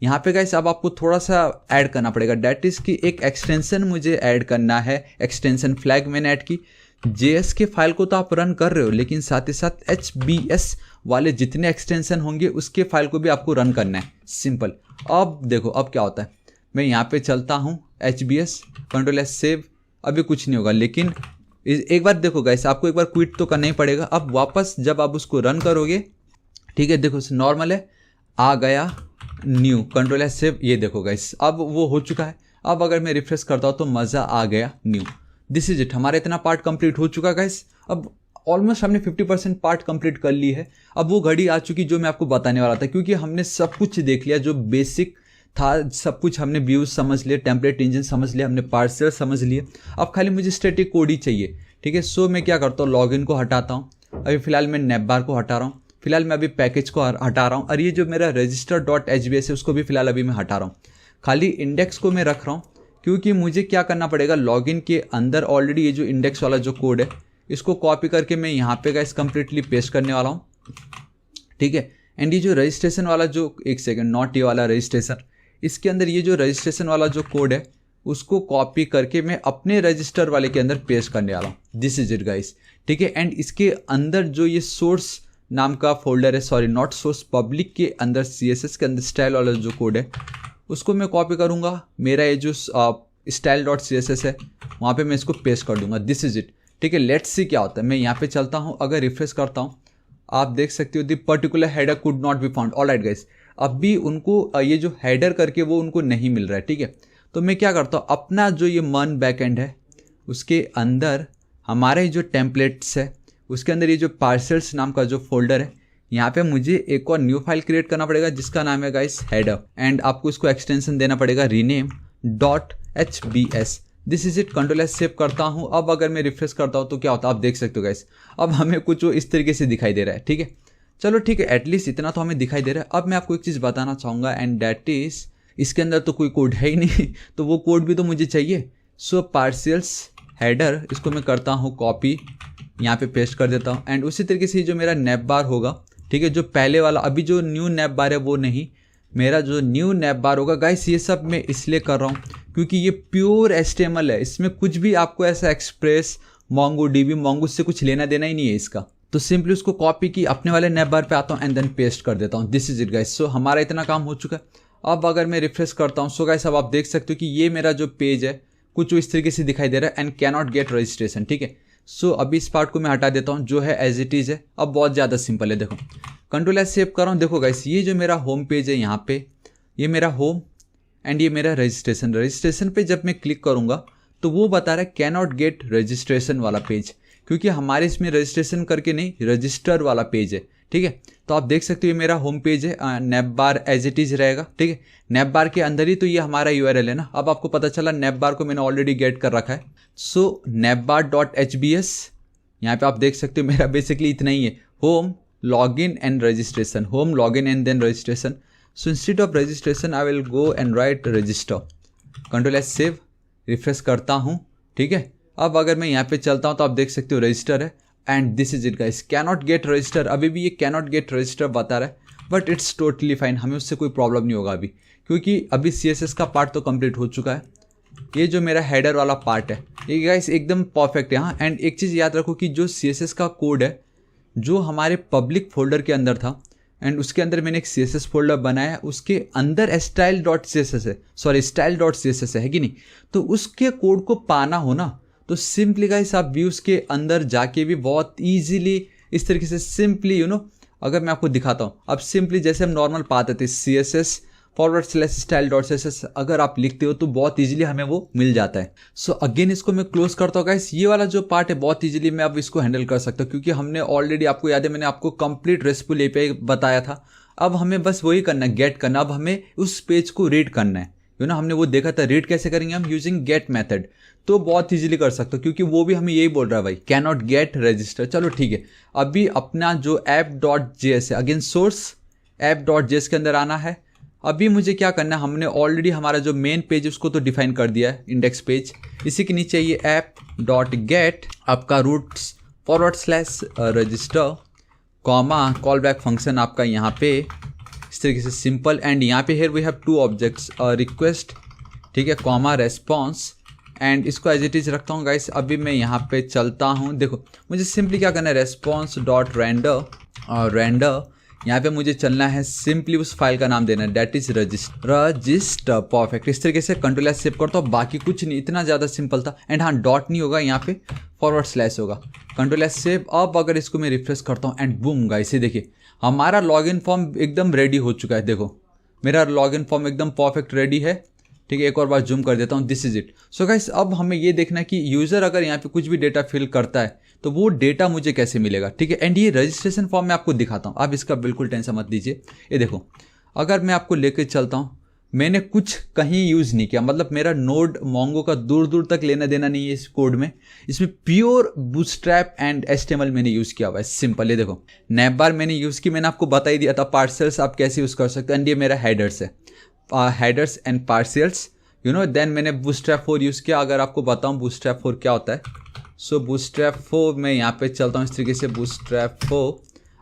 यहाँ पे गाइस अब आपको थोड़ा सा ऐड करना पड़ेगा, डैट इज़ कि एक एक्सटेंशन मुझे ऐड करना है, एक्सटेंशन फ्लैग मैंने ऐड की। JS के फाइल को तो आप रन कर रहे हो, लेकिन साथ ही साथ HBS वाले जितने एक्सटेंशन होंगे उसके फाइल को भी आपको रन करना है, सिंपल। अब देखो अब क्या होता है, मैं यहाँ पे चलता हूँ HBS, कंट्रोल एस सेव, अभी कुछ नहीं होगा। लेकिन एक बार देखो गाइस, आपको एक बार क्विट तो करना ही पड़ेगा। अब वापस जब आप उसको रन करोगे, ठीक है, देखो नॉर्मल है, आ गया न्यू, कंट्रोल एस सेव, ये देखो गाइस अब वो हो चुका है। अब अगर मैं रिफ्रेश करता हूँ तो मज़ा आ गया न्यू, दिस इज इट। हमारा इतना पार्ट कंप्लीट हो चुका गाइस। अब ऑलमोस्ट हमने 50% पार्ट कंप्लीट कर ली है। अब वो घड़ी आ चुकी जो मैं आपको बताने वाला था, क्योंकि हमने सब कुछ देख लिया जो बेसिक था, सब कुछ हमने व्यूज समझ लिए, टेम्पलेट इंजन समझ लिया, हमने पार्सर समझ लिए। अब खाली मुझे स्टैटिक कोड ही चाहिए, ठीक है। सो मैं क्या करता हूँ, लॉगिन को हटाता हूँ, अभी फिलहाल मैं नेपबार को हटा रहा हूँ, फिलहाल मैं अभी पैकेज को हटा रहा हूँ, और ये जो मेरा register.hbs है उसको भी फिलहाल अभी मैं हटा रहा हूँ। खाली इंडेक्स को मैं रख रहा हूँ, क्योंकि मुझे क्या करना पड़ेगा, लॉगिन के अंदर ऑलरेडी ये जो इंडेक्स वाला जो कोड है इसको कॉपी करके मैं यहाँ पे गाइस कंप्लीटली पेस्ट करने वाला हूँ, ठीक है। एंड ये जो रजिस्ट्रेशन वाला जो, एक सेकेंड, नॉट ये वाला रजिस्ट्रेशन, इसके अंदर ये जो रजिस्ट्रेशन वाला जो कोड है उसको कॉपी करके मैं अपने रजिस्टर वाले के अंदर पेस्ट करने वाला हूँ, दिस इज इट गाइस, ठीक है। एंड इसके अंदर जो ये सोर्स नाम का फोल्डर है, सॉरी नॉट सोर्स, पब्लिक के अंदर CSS के अंदर स्टाइल वाला जो कोड है उसको मैं कॉपी करूँगा, मेरा ये जो style.css है वहाँ पे मैं इसको पेस्ट कर दूंगा, दिस इज इट, ठीक है। लेट्स सी क्या होता है। मैं यहाँ पे चलता हूँ, अगर रिफ्रेश करता हूँ, आप देख सकते हो the particular header could not be found, alright guys. अब भी उनको ये जो हेडर करके वो उनको नहीं मिल रहा है, ठीक है। तो मैं क्या करता हूँ, अपना जो ये मन बैकएंड है उसके अंदर हमारे जो टेम्पलेट्स है उसके अंदर ये जो पार्सल्स नाम का जो फोल्डर है, यहाँ पे मुझे एक और न्यू फाइल क्रिएट करना पड़ेगा जिसका नाम है गाइस हेडर, एंड आपको इसको एक्सटेंशन देना पड़ेगा rename.hbs, this is it. Control S save करता हूँ। अब अगर मैं रिफ्रेश करता हूँ तो क्या होता है, आप देख सकते हो गाइस, अब हमें कुछ इस तरीके से दिखाई दे रहा है, ठीक है। चलो ठीक है, एटलीस्ट इतना तो हमें दिखाई दे रहा है। अब मैं आपको एक चीज़ बताना चाहूँगा, एंड डैट इज, इसके अंदर तो कोई कोड है ही नहीं तो वो कोड भी तो मुझे चाहिए। सो पार्शियल्स हेडर, इसको मैं करता हूँ कॉपी, यहाँ पे पेस्ट कर देता हूँ। एंड उसी तरीके से जो मेरा नैप बार होगा, ठीक है, जो पहले वाला, अभी जो न्यू नैप बार है वो नहीं, मेरा जो न्यू नैप बार होगा गाइस, ये सब मैं इसलिए कर रहा हूँ क्योंकि ये प्योर HTML है, इसमें कुछ भी आपको ऐसा एक्सप्रेस, MongoDB, Mongoose से कुछ लेना देना ही नहीं है इसका। तो सिंपली उसको कॉपी की, अपने वाले नैप बार पे आता हूँ एंड देन पेस्ट कर देता हूँ, दिस इज इट गाइस। सो हमारा इतना काम हो चुका है। अब अगर मैं रिफ्रेश करता हूँ, सो गाइस अब आप देख सकते हो कि ये मेरा जो पेज है कुछ इस तरीके से दिखाई दे रहा है, and can not gate registration, ठीक है। सो अभी इस पार्ट को मैं हटा देता हूँ, जो है एज इट इज़ है। अब बहुत ज़्यादा सिंपल है, देखो कंट्रोल एस सेव कर रहा हूँ, देखो गाइस ये जो मेरा होम पेज है, यहाँ पे ये मेरा होम एंड ये मेरा रजिस्ट्रेशन। रजिस्ट्रेशन पे जब मैं क्लिक करूँगा तो वो बता रहा है कैन नॉट गेट रजिस्ट्रेशन वाला पेज, क्योंकि हमारे इसमें रजिस्ट्रेशन करके नहीं, रजिस्टर वाला पेज है, ठीक है। तो आप देख सकते हो ये मेरा होम पेज है, navbar as it is रहेगा, ठीक है। नैप बार के अंदर ही तो ये हमारा URL है ना। अब आपको पता चला नैप बार को मैंने ऑलरेडी गेट कर रखा है। सो napbar.hbs, यहाँ पे आप देख सकते हो मेरा बेसिकली इतना ही है, home login and registration, home login and then registration. So instead of registration I will go and write register. Ctrl S save, refresh करता हूँ, ठीक है। अब अगर मैं यहाँ पे चलता हूँ तो आप देख सकते हो रजिस्टर है and this is it guys, cannot get register. अभी भी ये कैनॉट गेट रजिस्टर बता रहा है, बट इट्स टोटली फाइन, हमें उससे कोई प्रॉब्लम नहीं होगा अभी, क्योंकि अभी CSS का पार्ट तो कंप्लीट हो चुका है। ये जो मेरा हेडर वाला पार्ट है ये गाइस एकदम परफेक्ट है। हाँ, एंड एक चीज़ याद रखो कि जो CSS का कोड है जो हमारे पब्लिक फोल्डर के अंदर था एंड उसके अंदर मैंने एक CSS फोल्डर बनाया, उसके अंदर style.css है, सॉरी style.css है कि नहीं। तो उसके कोड को पाना हो ना तो सिंपली गाइस आप व्यूज के अंदर जाके भी बहुत ईजिली इस तरीके से सिंपली अगर मैं आपको दिखाता हूँ, अब सिंपली जैसे हम नॉर्मल पाते थे CSS/style.css अगर आप लिखते हो तो बहुत इजीली हमें वो मिल जाता है। सो अगेन इसको मैं क्लोज करता हूँ गाइस। ये वाला जो पार्ट है बहुत इजीली मैं अब इसको हैंडल कर सकता हूँ, क्योंकि हमने ऑलरेडी, आपको याद है मैंने आपको कंप्लीट RESTful API बताया था। अब हमें बस वही करना है, गेट करना। अब हमें उस पेज को रीड करना है, हमने वो देखा था रीड कैसे करेंगे हम, यूजिंग गेट मेथड। तो बहुत इजीली कर सकते हो, क्योंकि वो भी हमें यही बोल रहा है भाई, कैन नॉट गेट रजिस्टर। चलो ठीक है, अभी अपना जो app.js है, अगेन सोर्स app.js के अंदर आना है। अभी मुझे क्या करना है, हमने ऑलरेडी हमारा जो मेन पेज है उसको तो डिफाइन कर दिया है, इंडेक्स पेज। इसी के नीचे ये app.get आपका routes /register comma callback function आपका यहाँ पे इस तरीके से सिंपल। एंड यहाँ पे here we have 2 objects, request, ठीक है, कॉमा रेस्पॉन्स। एंड इसको एज इट इज रखता हूँ गाइस। अभी मैं यहाँ पे चलता हूँ, देखो मुझे सिंपली क्या करना है, response.render और रेंडर यहाँ पे मुझे चलना है, सिंपली उस फाइल का नाम देना है, दैट इज रजिस्टर। परफेक्ट। इस तरीके से Ctrl S सेव करता हूँ, बाकी कुछ नहीं, इतना ज़्यादा सिंपल था। एंड हाँ, डॉट नहीं होगा यहाँ पे, / होगा। Ctrl S save. अब अगर इसको मैं रिफ्रेश करता हूँ एंड बूम गाइस, ये देखिए हमारा लॉगिन फॉर्म एकदम रेडी हो चुका है। देखो मेरा लॉगिन फॉर्म एकदम परफेक्ट रेडी है, ठीक है। एक और बार जूम कर देता हूँ, this is it. So guys अब हमें ये देखना है कि यूज़र अगर यहाँ पे कुछ भी डेटा फिल करता है तो वो डेटा मुझे कैसे मिलेगा, ठीक है। एंड ये रजिस्ट्रेशन फॉर्म मैं आपको दिखाता हूँ, आप इसका बिल्कुल टेंशन मत लीजिए। ये देखो अगर मैं आपको लेके चलता हूँ, मैंने कुछ कहीं यूज़ नहीं किया, मतलब मेरा नोड मोंगो का दूर दूर तक लेना देना नहीं है इस कोड में। इसमें प्योर बूटस्ट्रैप एंड HTML मैंने यूज़ किया हुआ है, सिंपल। ये देखो नैपबार मैंने यूज़ की, मैंने आपको बता ही दिया था, पार्सल्स आप कैसे यूज़ कर सकते हो। एंड ये मेरा हेडर्स है, हेडर्स एंड पार्सल्स, देन मैंने बूटस्ट्रैप 4 यूज़ किया। अगर आपको बताऊँ बूटस्ट्रैप 4 क्या होता है, सो बूटस्ट्रैप 4 मैं यहाँ पे चलता हूँ इस तरीके से, बूटस्ट्रैप 4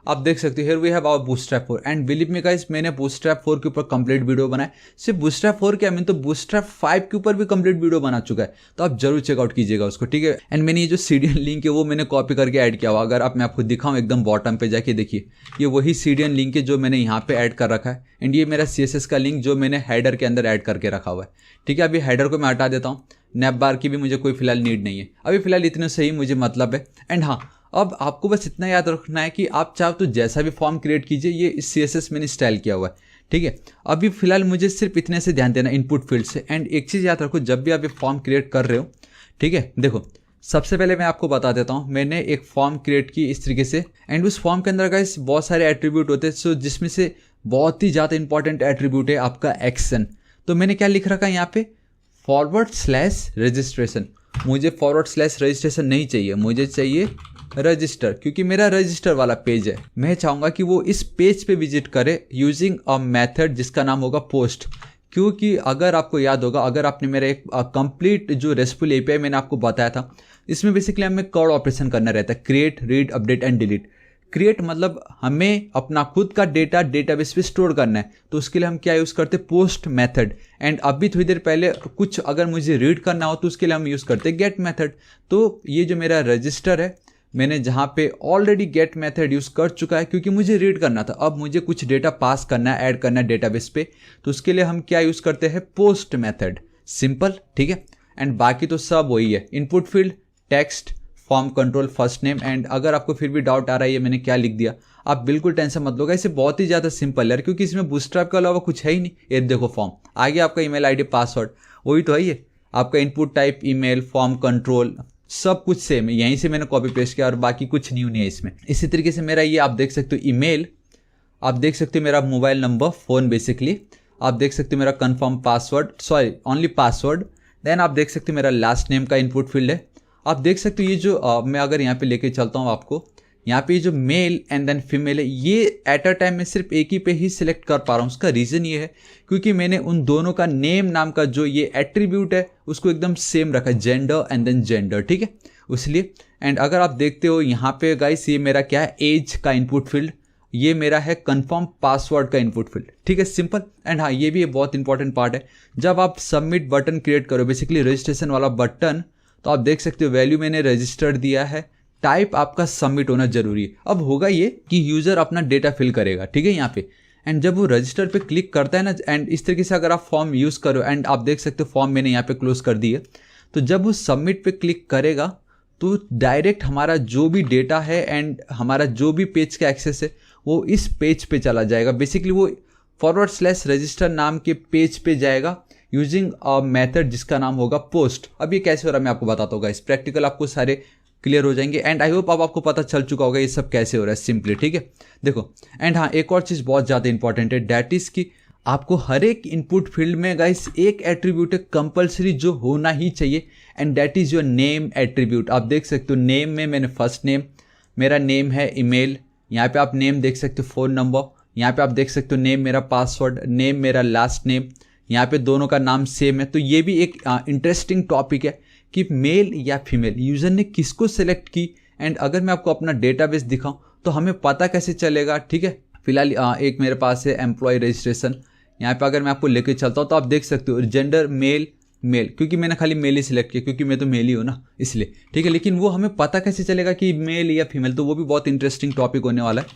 आप देख सकते हो, here we have our bootstrap 4। And believe me guys, मैंने बूटस्ट्रैप 4 के ऊपर कंप्लीट वीडियो बनाया। सिर्फ बूटस्ट्रैप 4 क्या, मैं तो बूटस्ट्रैप 5 के ऊपर भी कंप्लीट वीडियो बना चुका है, तो आप जरूर चेकआउट कीजिएगा उसको, ठीक है। एंड मैंने ये जो CDN लिंक है वो मैंने कॉपी करके ऐड किया हुआ। अगर आप मैं आपको दिखाऊँ एकदम बॉटम पे जाके देखिए, ये वही CDN लिंक है जो मैंने यहाँ पे ऐड कर रखा है। एंड ये मेरा CSS का लिंक जो मैंने हेडर के अंदर ऐड करके रखा हुआ है, ठीक है। अभी हेडर को मैं हटा देता हूँ, नैपबार की भी मुझे कोई फिलहाल नीड नहीं है, अभी फिलहाल इतने सही मुझे मतलब है। एंड हाँ, अब आपको बस इतना याद रखना है कि आप चाहो तो जैसा भी फॉर्म क्रिएट कीजिए, ये CSS मैंने स्टाइल किया हुआ है, ठीक है। अभी फिलहाल मुझे सिर्फ इतने से ध्यान देना इनपुट फील्ड से। एंड एक चीज़ याद रखो, जब भी आप ये फॉर्म क्रिएट कर रहे हो, ठीक है, देखो सबसे पहले मैं आपको बता देता हूँ, मैंने एक फॉर्म क्रिएट की इस तरीके से। एंड उस फॉर्म के अंदर गाइस बहुत सारे एट्रीब्यूट होते हैं, सो जिसमें से बहुत ही ज़्यादा इंपॉर्टेंट एट्रीब्यूट है आपका एक्शन। तो मैंने क्या लिख रखा है यहाँ पे, /registration। मुझे /registration नहीं चाहिए, मुझे चाहिए रजिस्टर, क्योंकि मेरा रजिस्टर वाला पेज है। मैं चाहूँगा कि वो इस पेज पे विजिट करे यूजिंग अ मेथड जिसका नाम होगा पोस्ट। क्योंकि अगर आपको याद होगा, अगर आपने मेरा एक कंप्लीट जो RESTful API मैंने आपको बताया था, इसमें बेसिकली हमें कॉर्ड ऑपरेशन करना रहता है, create, read, update and delete. Create मतलब हमें अपना खुद का डेटा डेटाबेस पे स्टोर करना है, तो उसके लिए हम क्या यूज़ करते हैं, पोस्ट मेथड। एंड अभी थोड़ी देर पहले कुछ अगर मुझे रीड करना हो तो उसके लिए हम यूज़ करते हैं गेट मेथड। तो ये जो मेरा रजिस्टर है, मैंने जहाँ पे ऑलरेडी गेट मेथड यूज़ कर चुका है, क्योंकि मुझे रीड करना था। अब मुझे कुछ डेटा पास करना है, ऐड करना है डेटाबेस पे, तो उसके लिए हम क्या यूज़ करते हैं, पोस्ट मेथड, सिंपल, ठीक है। एंड बाकी तो सब वही है, input field, text, form control, first name. And अगर आपको फिर भी डाउट आ रहा है ये मैंने क्या लिख दिया, आप बिल्कुल टेंशन मत लो, इसे बहुत ही ज़्यादा सिंपल है, क्योंकि इसमें बूटस्ट्रैप के अलावा कुछ है ही नहीं। ये देखो फॉर्म, आगे आपका ईमेल आईडी, पासवर्ड, वही तो है ये आपका input type, email, form control, सब कुछ सेम है। यहीं से मैंने कॉपी पेस्ट किया और बाकी कुछ न्यू नहीं है इसमें। इसी तरीके से मेरा ये आप देख सकते हो ईमेल, आप देख सकते हो मेरा मोबाइल नंबर, फ़ोन बेसिकली, आप देख सकते हो मेरा confirm password, sorry only password. Then आप देख सकते हो मेरा लास्ट नेम का इनपुट फील्ड है। आप देख सकते हो ये जो मैं अगर यहाँ पे लेके चलता हूँ आपको, यहाँ पे जो मेल एंड देन फीमेल है ये एट अ टाइम में सिर्फ एक ही पे ही सिलेक्ट कर पा रहा हूँ। उसका रीज़न ये है क्योंकि मैंने उन दोनों का नेम नाम का जो ये एट्रीब्यूट है उसको एकदम सेम रखा है, जेंडर एंड देन जेंडर, ठीक है, इसलिए। एंड अगर आप देखते हो यहाँ पे गाइस ये मेरा क्या है, एज का इनपुट फील्ड, ये मेरा है कंफर्म पासवर्ड का इनपुट फील्ड, ठीक है, सिंपल। एंड हाँ, ये भी बहुत इंपॉर्टेंट पार्ट है, जब आप सबमिट बटन क्रिएट करो, बेसिकली रजिस्ट्रेशन वाला बटन, तो आप देख सकते हो वैल्यू मैंने रजिस्टर्ड दिया है, टाइप आपका सबमिट होना जरूरी है। अब होगा ये कि यूजर अपना डेटा फिल करेगा, ठीक है, यहाँ पे। एंड जब वो रजिस्टर पे क्लिक करता है ना, एंड इस तरीके से अगर आप फॉर्म यूज़ करो, एंड आप देख सकते हो फॉर्म मैंने यहाँ पे क्लोज कर दी है, तो जब वो सबमिट पे क्लिक करेगा तो डायरेक्ट हमारा जो भी डेटा है एंड हमारा जो भी पेज का एक्सेस है वो इस पेज पे चला जाएगा। बेसिकली वो /register नाम के पेज पे जाएगा यूजिंग अ मेथड जिसका नाम होगा पोस्ट। अब ये कैसे हो रहा है मैं आपको बताता हूँ गाइस, प्रैक्टिकल आपको सारे क्लियर हो जाएंगे। एंड आई होप अब आपको पता चल चुका होगा ये सब कैसे हो रहा है सिंपली, ठीक है, देखो। एंड हाँ, एक और चीज़ बहुत ज़्यादा इंपॉर्टेंट है, डैट इज़ कि आपको हर एक इनपुट फील्ड में गाइस एक एट्रीब्यूट है कंपलसरी जो होना ही चाहिए, and that is your name attribute. आप देख सकते हो नेम में मैंने फर्स्ट नेम, मेरा नेम है ईमेल, यहाँ पे आप नेम देख सकते हो, फ़ोन नंबर, यहाँ पे आप देख सकते हो नेम मेरा पासवर्ड, नेम मेरा लास्ट नेम, यहाँ पे दोनों का नाम सेम है। तो ये भी एक इंटरेस्टिंग टॉपिक है कि मेल या फीमेल यूज़र ने किसको सेलेक्ट की। एंड अगर मैं आपको अपना डेटाबेस दिखाऊं तो हमें पता कैसे चलेगा, ठीक है। फिलहाल एक मेरे पास है एम्प्लॉय रजिस्ट्रेशन, यहाँ पे अगर मैं आपको लेके चलता हूँ तो आप देख सकते हो जेंडर मेल, क्योंकि मैंने खाली मेल ही सिलेक्ट किया क्योंकि मैं तो मेल ही हूँ ना, इसलिए, ठीक है। लेकिन वो हमें पता कैसे चलेगा कि मेल या फीमेल, तो वो भी बहुत इंटरेस्टिंग टॉपिक होने वाला है,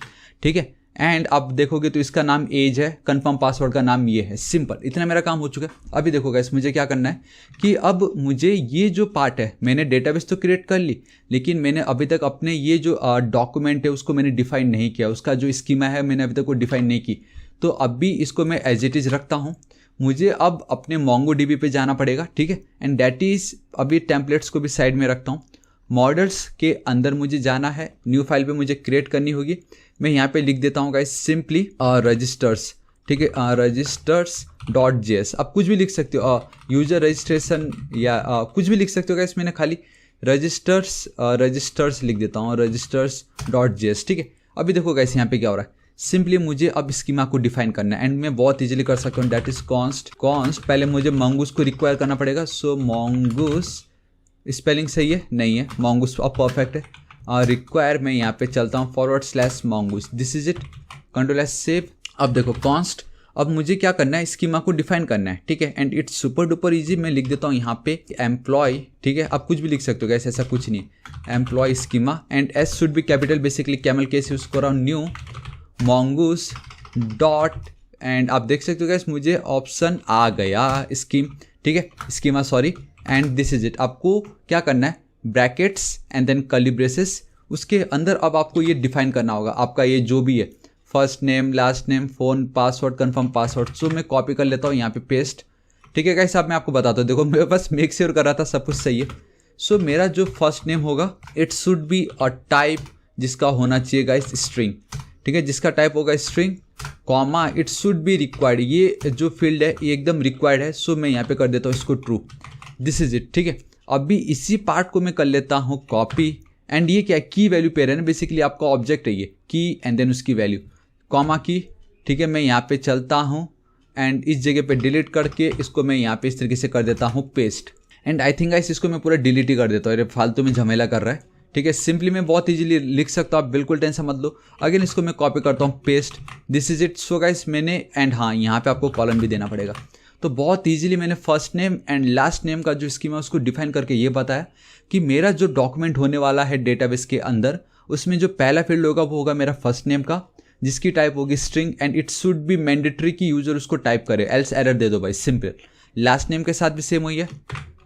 ठीक है। एंड आप देखोगे तो इसका नाम एज है, कंफर्म पासवर्ड का नाम ये है, सिंपल, इतना मेरा काम हो चुका है। अभी देखो गाइस मुझे क्या करना है कि अब मुझे ये जो पार्ट है, मैंने डेटाबेस तो क्रिएट कर ली, लेकिन मैंने अभी तक अपने ये जो डॉक्यूमेंट है उसको मैंने डिफाइन नहीं किया, उसका जो स्कीमा है मैंने अभी तक वो डिफाइन नहीं की। तो अभी इसको मैं एज इट इज़ रखता हूँ। मुझे अब अपने MongoDB पे जाना पड़ेगा, ठीक है। एंड डैट इज़, अभी टेम्पलेट्स को भी साइड में रखता हूँ, मॉडल्स के अंदर मुझे जाना है, न्यू फाइल पे मुझे क्रिएट करनी होगी। मैं यहाँ पे लिख देता हूँ गाइस सिंपली रजिस्टर्स, ठीक है, registers.js। आप कुछ भी लिख सकते हो, यूजर रजिस्ट्रेशन या कुछ भी लिख सकते हो गाइस। मैंने खाली रजिस्टर्स लिख देता हूँ, registers.js, ठीक है। अभी देखो गाइस यहाँ पे क्या हो रहा है, सिंपली मुझे अब स्कीमा को डिफाइन करना है, एंड मैं बहुत इजीली कर सकता हूँ, डैट इज कॉन्स्ट। पहले मुझे मंगूस को रिक्वायर करना पड़ेगा, सो मंगूस, स्पेलिंग सही है नहीं है, मंगूस अब परफेक्ट है। रिक्वायर मैं यहाँ पे चलता हूँ /mongoose, दिस इज इट, Ctrl+सेव। अब देखो कॉन्स्ट, अब मुझे क्या करना है, स्कीमा को डिफाइन करना है, ठीक है। And it's super duper easy, मैं लिख देता हूँ यहाँ पे एम्प्लॉय, ठीक है। आप कुछ भी लिख सकते हो गैस, ऐसा कुछ नहीं है, employ schema, and S should be capital, basically camel case use कर रहा हूँ, न्यू mongoose डॉट, एंड आप देख सकते हो गैस मुझे ऑप्शन आ गया स्कीम, ठीक है, schema sorry. And this is it, आपको क्या करना है, brackets and then curly braces, उसके अंदर अब आपको ये डिफाइन करना होगा आपका ये जो भी है, first name, last name, phone, password, confirm password. So मैं कॉपी कर लेता हूँ यहाँ पे पेस्ट, ठीक है गाइस। अब मैं आपको बताता हूँ, देखो मैं बस मेक श्योर कर रहा था सब कुछ सही है। सो मेरा जो फर्स्ट नेम होगा it should be a type जिसका होना चाहिए गाइस स्ट्रिंग, ठीक है, जिसका टाइप होगा string, comma it should be required, ये जो फील्ड है ये एकदम रिक्वायर्ड है। सो मैं यहाँ पे कर देता हूँ इसको ट्रू, दिस इज इट, ठीक है। अभी इसी पार्ट को मैं कर लेता हूँ कॉपी, एंड ये क्या है, की वैल्यू पेयर है ना, बेसिकली आपका ऑब्जेक्ट है ये की, एंड देन उसकी वैल्यू कॉमा की, ठीक है। मैं यहाँ पे चलता हूँ एंड इस जगह पे डिलीट करके इसको मैं यहाँ पे इस तरीके से कर देता हूँ paste. And I think guys इसको मैं पूरा डिलीट ही कर देता हूँ, अरे फालतू में झमेला कर रहा है, ठीक है। सिंपली मैं बहुत इजीली लिख सकता हूँ, आप बिल्कुल टेंशन मत लो। अगेन इसको मैं कॉपी करता हूँ paste, this is it. So guys मैंने, एंड हाँ यहाँ पे आपको कॉलम भी देना पड़ेगा। तो बहुत इजीली मैंने first name and last name का जो स्कीमा है उसको डिफाइन करके ये बताया कि मेरा जो डॉक्यूमेंट होने वाला है डेटाबेस के अंदर, उसमें जो पहला फील्ड होगा वो होगा मेरा फर्स्ट नेम का, जिसकी टाइप होगी string, and it should be mandatory कि यूजर उसको टाइप करे, एल्स एरर दे दो भाई, सिंपल। लास्ट नेम के साथ भी सेम हुई है,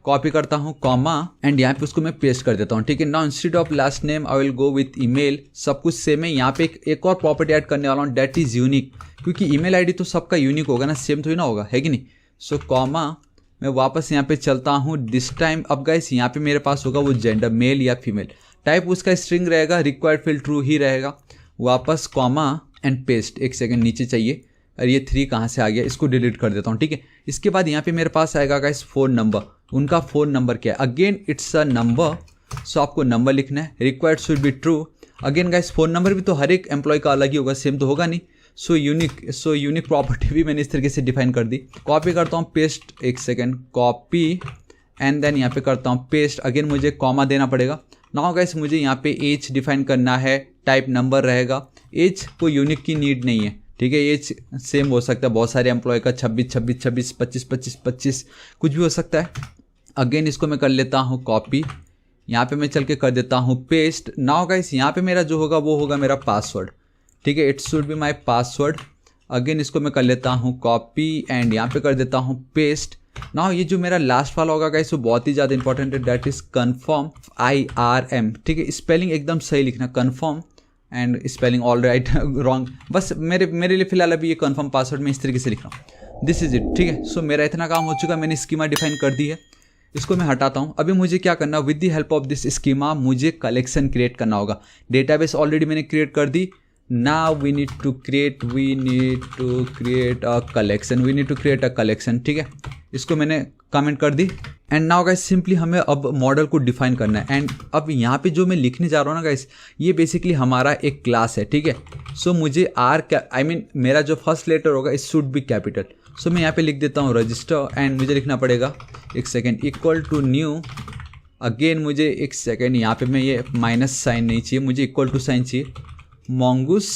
कॉपी करता हूँ कॉमा, एंड यहाँ पे उसको मैं पेस्ट कर देता हूँ, ठीक है। Now instead of last name I will go with email, सब कुछ सेम है। यहाँ पे एक और प्रॉपर्टी ऐड करने वाला हूँ, डेट इज यूनिक, क्योंकि ईमेल आईडी तो सबका यूनिक होगा ना, सेम थोड़ी ना होगा, है कि नहीं। सो कॉमा, मैं वापस यहाँ पे चलता हूँ दिस टाइम। अब गाइस यहाँ पे मेरे पास होगा वो जेंडर, मेल या फीमेल, टाइप उसका स्ट्रिंग रहेगा, रिक्वायर्ड फील्ड ट्रू ही रहेगा, वापस कॉमा एंड पेस्ट। एक सेकंड नीचे चाहिए, और ये 3 कहाँ से आ गया, इसको डिलीट कर देता हूँ, ठीक है। इसके बाद यहाँ पे मेरे पास आएगा गाइस फ़ोन नंबर, उनका फ़ोन नंबर क्या है, अगेन इट्स अ नंबर, सो आपको नंबर लिखना है, required should be true. Again guys phone number भी तो हर एक एम्प्लॉय का अलग ही होगा, सेम तो होगा नहीं। सो यूनिक प्रॉपर्टी भी मैंने इस तरीके से डिफाइन कर दी। कॉपी करता हूँ, पेस्ट, एक सेकेंड, कॉपी एंड देन यहाँ पे करता हूँ पेस्ट। अगेन मुझे कॉमा देना पड़ेगा। नाउ गाइस मुझे यहाँ पे एज डिफाइन करना है, टाइप नंबर रहेगा। एज को यूनिक की नीड नहीं है, ठीक है। एज सेम हो सकता है बहुत सारे एम्प्लॉय का, 26 26 26, 25 25 25, कुछ भी हो सकता है। अगेन इसको मैं कर लेता हूँ कॉपी, यहाँ पे मैं चल के कर देता हूँ पेस्ट। नाउ गाइस यहाँ पे मेरा जो होगा वो होगा मेरा पासवर्ड, ठीक है। It should be my password. Again इसको मैं कर लेता हूँ कॉपी एंड यहाँ पे कर देता हूँ पेस्ट। नाउ ये जो मेरा लास्ट वाला होगा गाइस वो बहुत ही ज़्यादा इंपॉर्टेंट है, दैट इज कन्फर्म, IRM, ठीक है। स्पेलिंग एकदम सही लिखना, confirm and spelling all right wrong, बस मेरे लिए फिलहाल अभी ये कन्फर्म पासवर्ड में इस तरीके से लिख रहा हूँ। दिस इज इट, ठीक है। सो मेरा इतना काम हो चुका, मैंने स्कीमा डिफाइन कर दी है। इसको मैं हटाता हूँ। अभी मुझे क्या करना, with the help of this schema मुझे कलेक्शन क्रिएट करना होगा। डेटाबेस ऑलरेडी मैंने क्रिएट कर दी। Now we need to create a collection, ठीक है। इसको मैंने कमेंट कर दी। एंड नाउ गाइस सिंपली हमें अब मॉडल को डिफाइन करना है। एंड अब यहाँ पे जो मैं लिखने जा रहा हूँ ना गाइस, ये बेसिकली हमारा एक क्लास है, ठीक है। सो मुझे मेरा जो फर्स्ट लेटर होगा इट शुड बी कैपिटल। सो मैं यहाँ पे लिख देता हूँ रजिस्टर एंड मुझे लिखना पड़ेगा, एक second, equal to new. Again मुझे एक सेकेंड, यहाँ पे मैं ये माइनस साइन नहीं चाहिए, मुझे इक्वल टू साइन चाहिए। mongoose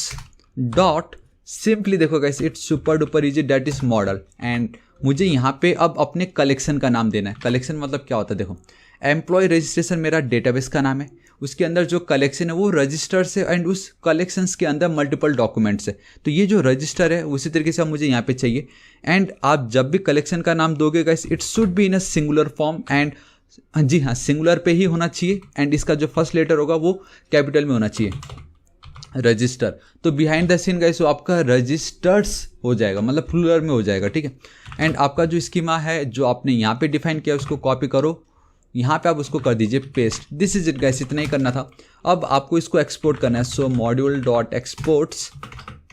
डॉट, सिंपली देखो guys it's super duper easy, that is model. And मुझे यहाँ पे अब अपने कलेक्शन का नाम देना है। कलेक्शन मतलब क्या होता है, देखो एम्प्लॉय रजिस्ट्रेशन मेरा डेटाबेस का नाम है, उसके अंदर जो कलेक्शन है वो रजिस्टर से, एंड उस कलेक्शंस के अंदर मल्टीपल डॉक्यूमेंट्स है। तो ये जो रजिस्टर है उसी तरीके से मुझे यहाँ पे चाहिए। एंड आप जब भी कलेक्शन का नाम दोगे guys it should be in a singular form, and जी हाँ सिंगुलर पे ही होना चाहिए। एंड इसका जो फर्स्ट लेटर होगा वो कैपिटल में होना चाहिए, रजिस्टर। तो बिहाइंड द सीन गाइस वो आपका रजिस्टर्स हो जाएगा, मतलब प्लूरल में हो जाएगा, ठीक है। एंड आपका जो स्कीमा है जो आपने यहाँ पे डिफाइन किया उसको कॉपी करो, यहाँ पे आप उसको कर दीजिए paste. This is it guys, इतना ही करना था। अब आपको इसको एक्सपोर्ट करना है। So module dot exports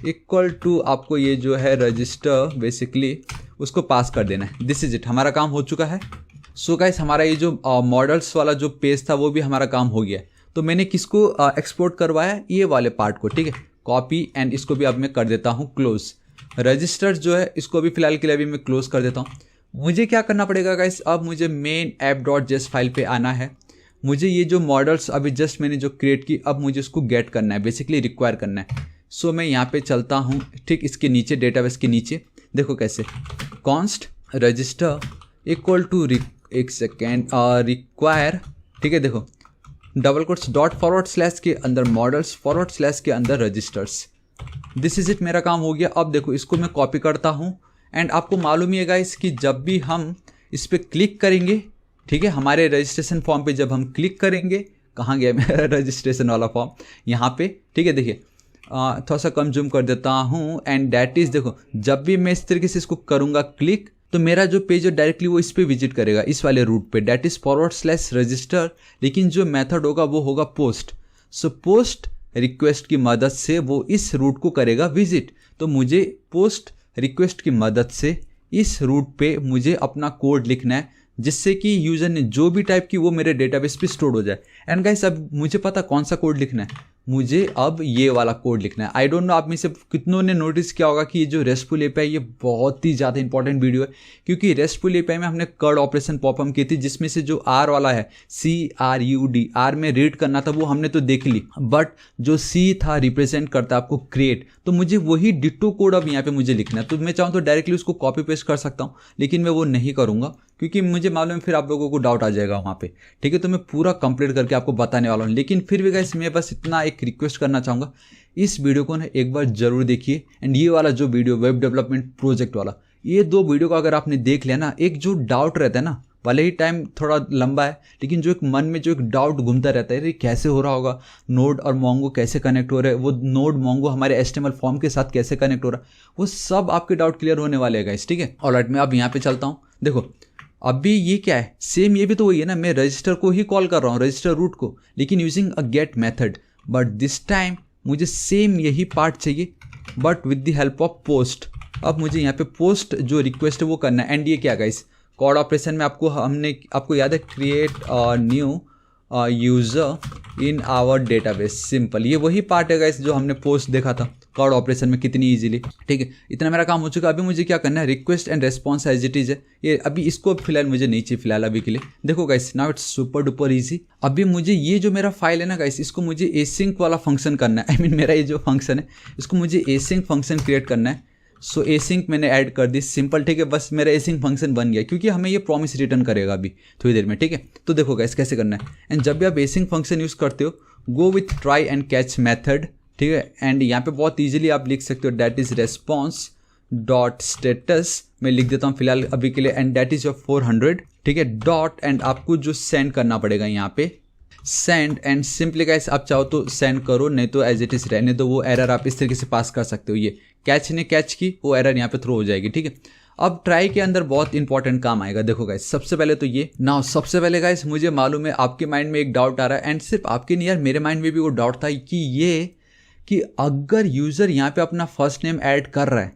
equal to आपको ये जो है रजिस्टर बेसिकली उसको पास कर देना है। दिस इज इट, हमारा काम हो चुका है। सो गाइस हमारा ये जो मॉडल्स वाला जो पेज था वो भी हमारा काम हो गया है। तो मैंने किसको एक्सपोर्ट करवाया, ये वाले पार्ट को, ठीक है। कॉपी एंड इसको भी अब मैं कर देता हूँ क्लोज। रजिस्टर्स जो है इसको भी फिलहाल के लिए अभी मैं क्लोज कर देता हूँ। मुझे क्या करना पड़ेगा गाइस, अब मुझे मेन app.js फाइल पे आना है। मुझे ये जो मॉडल्स अभी जस्ट मैंने जो क्रिएट की अब मुझे उसको गेट करना है, बेसिकली रिक्वायर करना है। सो मैं यहाँ पे चलता हूँ, ठीक इसके नीचे, डेटाबेस के नीचे देखो कैसे, कॉन्स्ट रजिस्टर इक्वल टू एक सेकेंड रिक्वायर, ठीक है। देखो double quotes dot forward slash के अंदर मॉडल्स फॉरवर्ड स्लैश के अंदर रजिस्टर्स। दिस इज इट, मेरा काम हो गया। अब देखो इसको मैं कॉपी करता हूँ। एंड आपको मालूम ही है गाइस कि जब भी हम इस पर क्लिक करेंगे, ठीक है, हमारे रजिस्ट्रेशन फॉर्म पे जब हम क्लिक करेंगे, कहाँ गया मेरा रजिस्ट्रेशन वाला फॉर्म, यहाँ पे, ठीक है। देखिए थोड़ा सा कम जूम कर देता हूँ। एंड डैट इज़, देखो जब भी मैं इस तरीके से इसको करूँगा क्लिक, तो मेरा जो पेज है डायरेक्टली वो इस पे विजिट करेगा, इस वाले रूट पे, that is forward slash register. लेकिन जो मेथड होगा वो होगा पोस्ट। सो पोस्ट रिक्वेस्ट की मदद से वो इस रूट को करेगा विजिट। तो मुझे पोस्ट रिक्वेस्ट की मदद से इस रूट पे मुझे अपना कोड लिखना है, जिससे कि यूज़र ने जो भी टाइप की वो मेरे डेटाबेस पे स्टोर हो जाए। एंड गाइस अब मुझे पता कौन सा कोड लिखना है, मुझे अब ये वाला कोड लिखना है। आई डोंट नो आप में से कितनों ने नोटिस किया होगा कि ये जो रेस्टफुल एपीआई ये बहुत ही ज़्यादा इंपॉर्टेंट वीडियो है, क्योंकि रेस्टफुल एपीआई में हमने कर्ड ऑपरेशन पॉपअप की थी, जिसमें से जो आर वाला है CRUD, आर में रीड करना था वो हमने तो देख ली, बट जो सी था रिप्रेजेंट करता है आपको क्रिएट। तो मुझे वही डिट्टो कोड अब यहाँ पे मुझे लिखना है। तो मैं चाहूँ तो डायरेक्टली उसको कॉपी पेस्ट कर सकता हूँ, लेकिन मैं वो नहीं करूँगा क्योंकि मुझे मालूम है फिर आप लोगों को डाउट आ जाएगा वहाँ पे, ठीक है। तो मैं पूरा कंप्लीट करके आपको बताने वाला हूँ। लेकिन फिर भी गाइस मैं बस इतना एक रिक्वेस्ट करना चाहूँगा, इस वीडियो को ना एक बार जरूर देखिए। एंड ये वाला जो वीडियो वेब डेवलपमेंट प्रोजेक्ट वाला, ये 2 वीडियो को अगर आपने देख लिया ना, एक जो डाउट रहता है ना, भले ही टाइम थोड़ा लंबा है, लेकिन जो एक मन में जो एक डाउट घूमता रहता है, ये कैसे हो रहा होगा, नोड और मोंगो कैसे कनेक्ट हो रहे हैं, वो नोड मोंगो हमारे HTML फॉर्म के साथ कैसे कनेक्ट हो रहा है, वो सब आपके डाउट क्लियर होने वाले हैं गाइस, ठीक है। ऑलराइट, मैं अब यहाँ पे चलता हूँ। देखो अभी ये क्या है, सेम ये भी तो वही है ना, मैं रजिस्टर को ही कॉल कर रहा हूँ, रजिस्टर रूट को, लेकिन using a get method. But this time मुझे सेम यही पार्ट चाहिए, but with the help of post. अब मुझे यहाँ पे पोस्ट जो रिक्वेस्ट है वो करना है। एंड ये क्या गाइस, कॉड ऑपरेशन में आपको याद है, create new user in our database. Simple, ये वही पार्ट है गाइस जो हमने पोस्ट देखा था कॉर्ड ऑपरेशन में कितनी इजीली। ठीक है, इतना मेरा काम हो चुका है। अभी मुझे क्या करना है, request and response as it is है ये। अभी इसको फिलहाल मुझे नहीं चाहिए फिलहाल अभी के लिए। देखो guys, now it's super duper easy. अभी मुझे ये जो मेरा फाइल है ना गाइस, इसको मुझे एसिंक वाला फंक्शन करना है। आई मीन मेरा ये जो फंक्शन है इसको मुझे एसिंक फंक्शन क्रिएट करना है। सो एसिंक मैंने ऐड कर दी। सिंपल, ठीक है, बस मेरा एसिंक फंक्शन बन गया क्योंकि हमें ये प्रॉमिस रिटर्न करेगा अभी थोड़ी देर में। ठीक है, तो देखो गाइस कैसे करना है। एंड जब भी आप एसिंक फंक्शन यूज़ करते हो, go with try and catch method. ठीक है, एंड यहाँ पे बहुत इजीली आप लिख सकते हो that is response dot status, मैं लिख देता हूँ फिलहाल अभी के लिए, एंड दैट इज योर 400। ठीक है, डॉट, एंड आपको जो सेंड करना पड़ेगा यहाँ पे सेंड, एंड सिंपली गाइस आप चाहो तो सेंड करो, नहीं तो एज इट इज रहने दो। वो एरर आप इस तरीके से पास कर सकते हो। ये कैच ने कैच की, वो एरर यहाँ पे थ्रो हो जाएगी। ठीक है, अब ट्राई के अंदर बहुत इंपॉर्टेंट काम आएगा। देखो गाइस, सबसे पहले तो ये नाउ, सबसे पहले गाइस मुझे मालूम है आपके माइंड में एक डाउट आ रहा है, एंड सिर्फ आपके नहीं यार, मेरे माइंड में भी वो डाउट था कि अगर यूज़र यहाँ पे अपना फर्स्ट नेम ऐड कर रहा है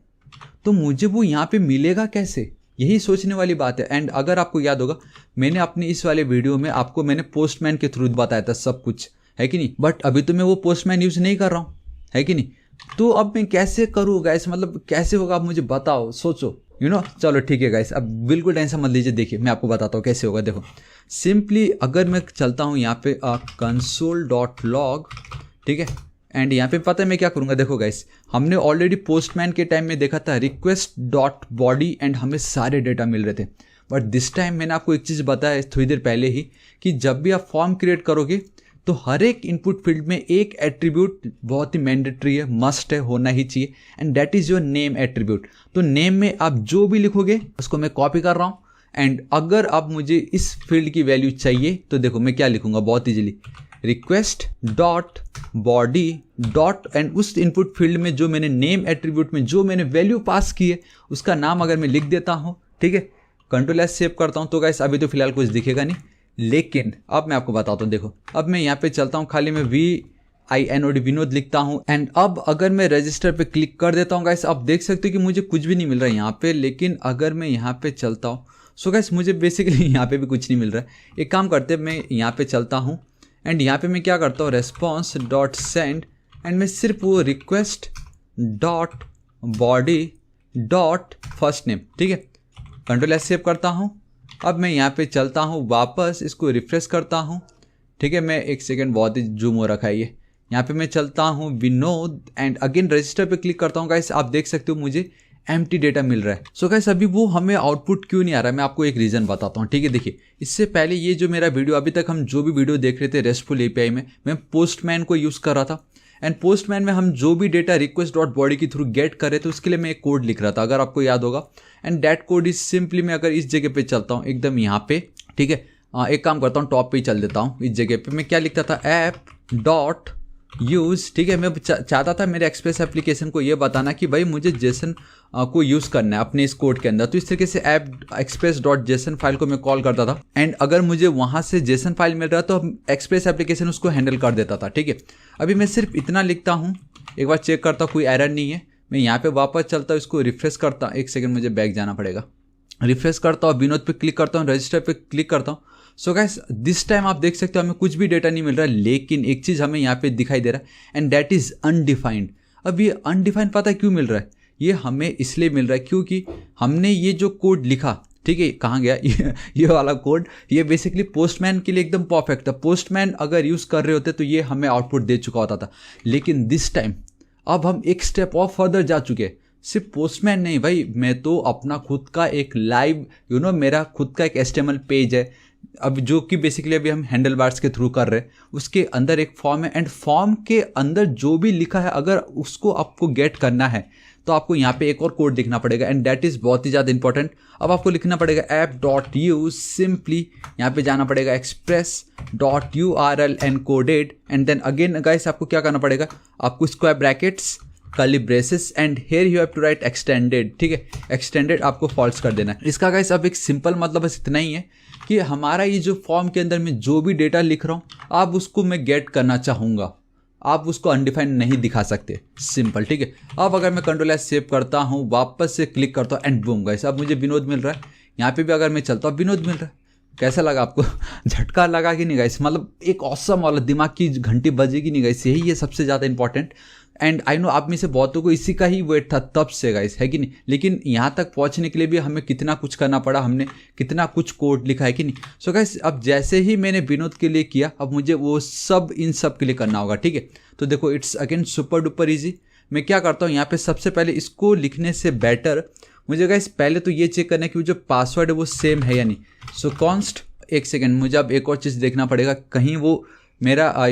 तो मुझे वो यहाँ पे मिलेगा कैसे, यही सोचने वाली बात है। एंड अगर आपको याद होगा, मैंने अपनी इस वाले वीडियो में आपको मैंने पोस्टमैन के थ्रू बताया था सब कुछ, है कि नहीं। बट अभी तो मैं वो पोस्टमैन यूज़ नहीं कर रहा हूँ, है कि नहीं। तो अब मैं कैसे करूँ गाइस, मतलब कैसे होगा आप मुझे बताओ, सोचो चलो ठीक है गाइस, अब बिल्कुल टेंशन मत लीजिए। देखिए मैं आपको बताता हूँ कैसे होगा। देखो सिंपली अगर मैं चलता हूँ यहाँ पे console.log, ठीक है, एंड यहाँ पे पता है मैं क्या करूँगा। देखो गाइस, हमने ऑलरेडी पोस्टमैन के टाइम में देखा था रिक्वेस्ट डॉट बॉडी, एंड हमें सारे डेटा मिल रहे थे। बट दिस टाइम मैंने आपको एक चीज़ बताया थोड़ी देर पहले ही कि जब भी आप फॉर्म क्रिएट करोगे तो हर एक इनपुट फील्ड में एक एट्रीब्यूट बहुत ही मैंडेटरी है, मस्ट है, होना ही चाहिए, and that is your name attribute. तो नेम में आप जो भी लिखोगे उसको मैं कॉपी कर रहा हूँ, एंड अगर आप मुझे इस फील्ड की वैल्यू चाहिए तो देखो मैं क्या लिखूंगा बहुत easily, request dot body dot, and उस इनपुट फील्ड में जो मैंने नेम एट्रीब्यूट में जो मैंने वैल्यू पास की है उसका नाम अगर मैं लिख देता हूँ, ठीक है, कंट्रोल एस सेव करता हूँ, तो गाइस अभी तो फिलहाल कुछ दिखेगा नहीं, लेकिन अब मैं आपको बताता हूँ। देखो अब मैं यहाँ पे चलता हूँ, खाली मैं VINOD विनोद लिखता हूँ, एंड अब अगर मैं रजिस्टर पे क्लिक कर देता हूँ गाइस, आप देख सकते हो कि मुझे कुछ भी नहीं मिल रहा है यहाँ पे। लेकिन अगर मैं यहाँ पे चलता हूँ, सो गाइस मुझे बेसिकली यहाँ पे भी कुछ नहीं मिल रहा है। एक काम करते हैं, मैं यहाँ पे चलता हूँ, एंड यहाँ पे मैं क्या करता हूँ, रेस्पॉन्स डॉट सेंड, एंड मैं सिर्फ वो request dot body dot first name, ठीक है, कंट्रोल एस सेव करता हूँ। अब मैं यहाँ पे चलता हूँ, वापस इसको रिफ्रेश करता हूँ, ठीक है, मैं एक सेकेंड बहुत ही जूम हो रखा है ये। यहाँ पे मैं चलता हूँ विनोद, एंड अगेन रजिस्टर पे क्लिक करता हूँ गाइस, आप देख सकते हो मुझे एम्प्टी डेटा मिल रहा है। सो गाइस अभी वो हमें आउटपुट क्यों नहीं आ रहा है, मैं आपको एक रीज़न बताता हूँ, ठीक है। देखिए इससे पहले ये जो मेरा वीडियो, अभी तक हम जो भी वीडियो देख रहे थे रेस्टफुल एपीआई में, मैं पोस्टमैन को यूज़ कर रहा था, एंड पोस्टमैन में हम जो भी डेटा रिक्वेस्ट डॉट बॉडी के थ्रू गेट कर रहे थे उसके लिए मैं एक कोड लिख रहा था, अगर आपको याद होगा। And that code is simply, मैं अगर इस जगह पे चलता हूँ एकदम यहाँ पे, ठीक है, एक काम करता हूँ टॉप पे ही चल देता हूँ। इस जगह पे मैं क्या लिखता था, ऐप डॉट यूज़, ठीक है, मैं चाहता था मेरे एक्सप्रेस एप्लीकेशन को ये बताना कि भाई मुझे जेसन को यूज़ करना है अपने इस कोड के अंदर। तो इस तरीके से app express dot JSON file को मैं कॉल करता था, एंड अगर मुझे वहाँ से जेसन फाइल मिल रहा तो एक्सप्रेस एप्लीकेशन उसको हैंडल कर देता था, ठीक है। अभी मैं सिर्फ इतना लिखता हूँ, एक बार चेक करता हूँ कोई एरर नहीं है। मैं यहाँ पे वापस चलता हूँ, इसको रिफ्रेश करता हूँ, एक सेकेंड मुझे बैक जाना पड़ेगा, रिफ्रेश करता हूँ, विनोद पे क्लिक करता हूँ, रजिस्टर पे क्लिक करता हूँ। सो गाइस दिस टाइम आप देख सकते हो हमें कुछ भी डेटा नहीं मिल रहा है, लेकिन एक चीज़ हमें यहाँ पे दिखाई दे रहा है, एंड दैट इज़ अनडिफाइंड। अब ये अनडिफाइंड पता है क्यों मिल रहा है, ये हमें इसलिए मिल रहा है क्योंकि हमने ये जो कोड लिखा, ठीक है, कहाँ गया ये वाला कोड, ये बेसिकली पोस्टमैन के लिए एकदम परफेक्ट था। पोस्टमैन अगर यूज़ कर रहे होते तो ये हमें आउटपुट दे चुका होता था, लेकिन दिस टाइम अब हम एक स्टेप और फर्दर जा चुके हैं। सिर्फ पोस्टमैन नहीं भाई, मैं तो अपना खुद का एक लाइव मेरा खुद का एक HTML पेज है, अब जो कि बेसिकली अभी हम हैंडल बार्स के थ्रू कर रहे हैं, उसके अंदर एक फॉर्म है, एंड फॉर्म के अंदर जो भी लिखा है अगर उसको आपको गेट करना है तो आपको यहाँ पे एक और कोड लिखना पड़ेगा, एंड दैट इज़ बहुत ही ज़्यादा इंपॉर्टेंट। अब आपको लिखना पड़ेगा ऐप डॉट यूज, सिंपली यहाँ पे जाना पड़ेगा express dot URL encoded, and then again guys आपको क्या करना पड़ेगा, आपको square brackets curly braces, and here you have to write extended, ठीक है, एक्सटेंडेड आपको फॉल्स कर देना है। इसका गाइस अब एक सिंपल मतलब बस इतना ही है कि हमारा ये जो फॉर्म के अंदर में जो भी डेटा लिख रहा हूँ, आप उसको मैं गेट करना चाहूँगा, आप उसको अनडिफाइंड नहीं दिखा सकते, सिंपल, ठीक है। अब अगर मैं कंट्रोल एस सेव करता हूँ, वापस से क्लिक करता हूँ, एंड बूम गाइस अब मुझे विनोद मिल रहा है। यहाँ पे भी अगर मैं चलता हूँ विनोद मिल रहा है। कैसा लगा आपको? झटका लगा कि नहीं गाइस? मतलब एक ऑसम वाला दिमाग की घंटी बजेगी नहीं गाइस, यही है सबसे ज़्यादा इंपॉर्टेंट। एंड आई नो आप में से बहुतों को इसी का ही वेट था तब से गाइस, है कि नहीं? लेकिन यहाँ तक पहुँचने के लिए भी हमें कितना कुछ करना पड़ा, हमने कितना कुछ कोड लिखा है कि नहीं? सो गाइस अब जैसे ही मैंने विनोद के लिए किया, अब मुझे वो सब इन सब के लिए करना होगा, ठीक है? तो देखो it's again super duper easy. मैं क्या करता हूँ यहाँ पे, सबसे पहले इसको लिखने से बेटर मुझे गाइस पहले तो ये चेक करना है कि वो जो पासवर्ड है वो सेम है या नहीं। सो कॉन्स्ट, एक सेकेंड, मुझे अब एक और चीज़ देखना पड़ेगा, कहीं वो मेरा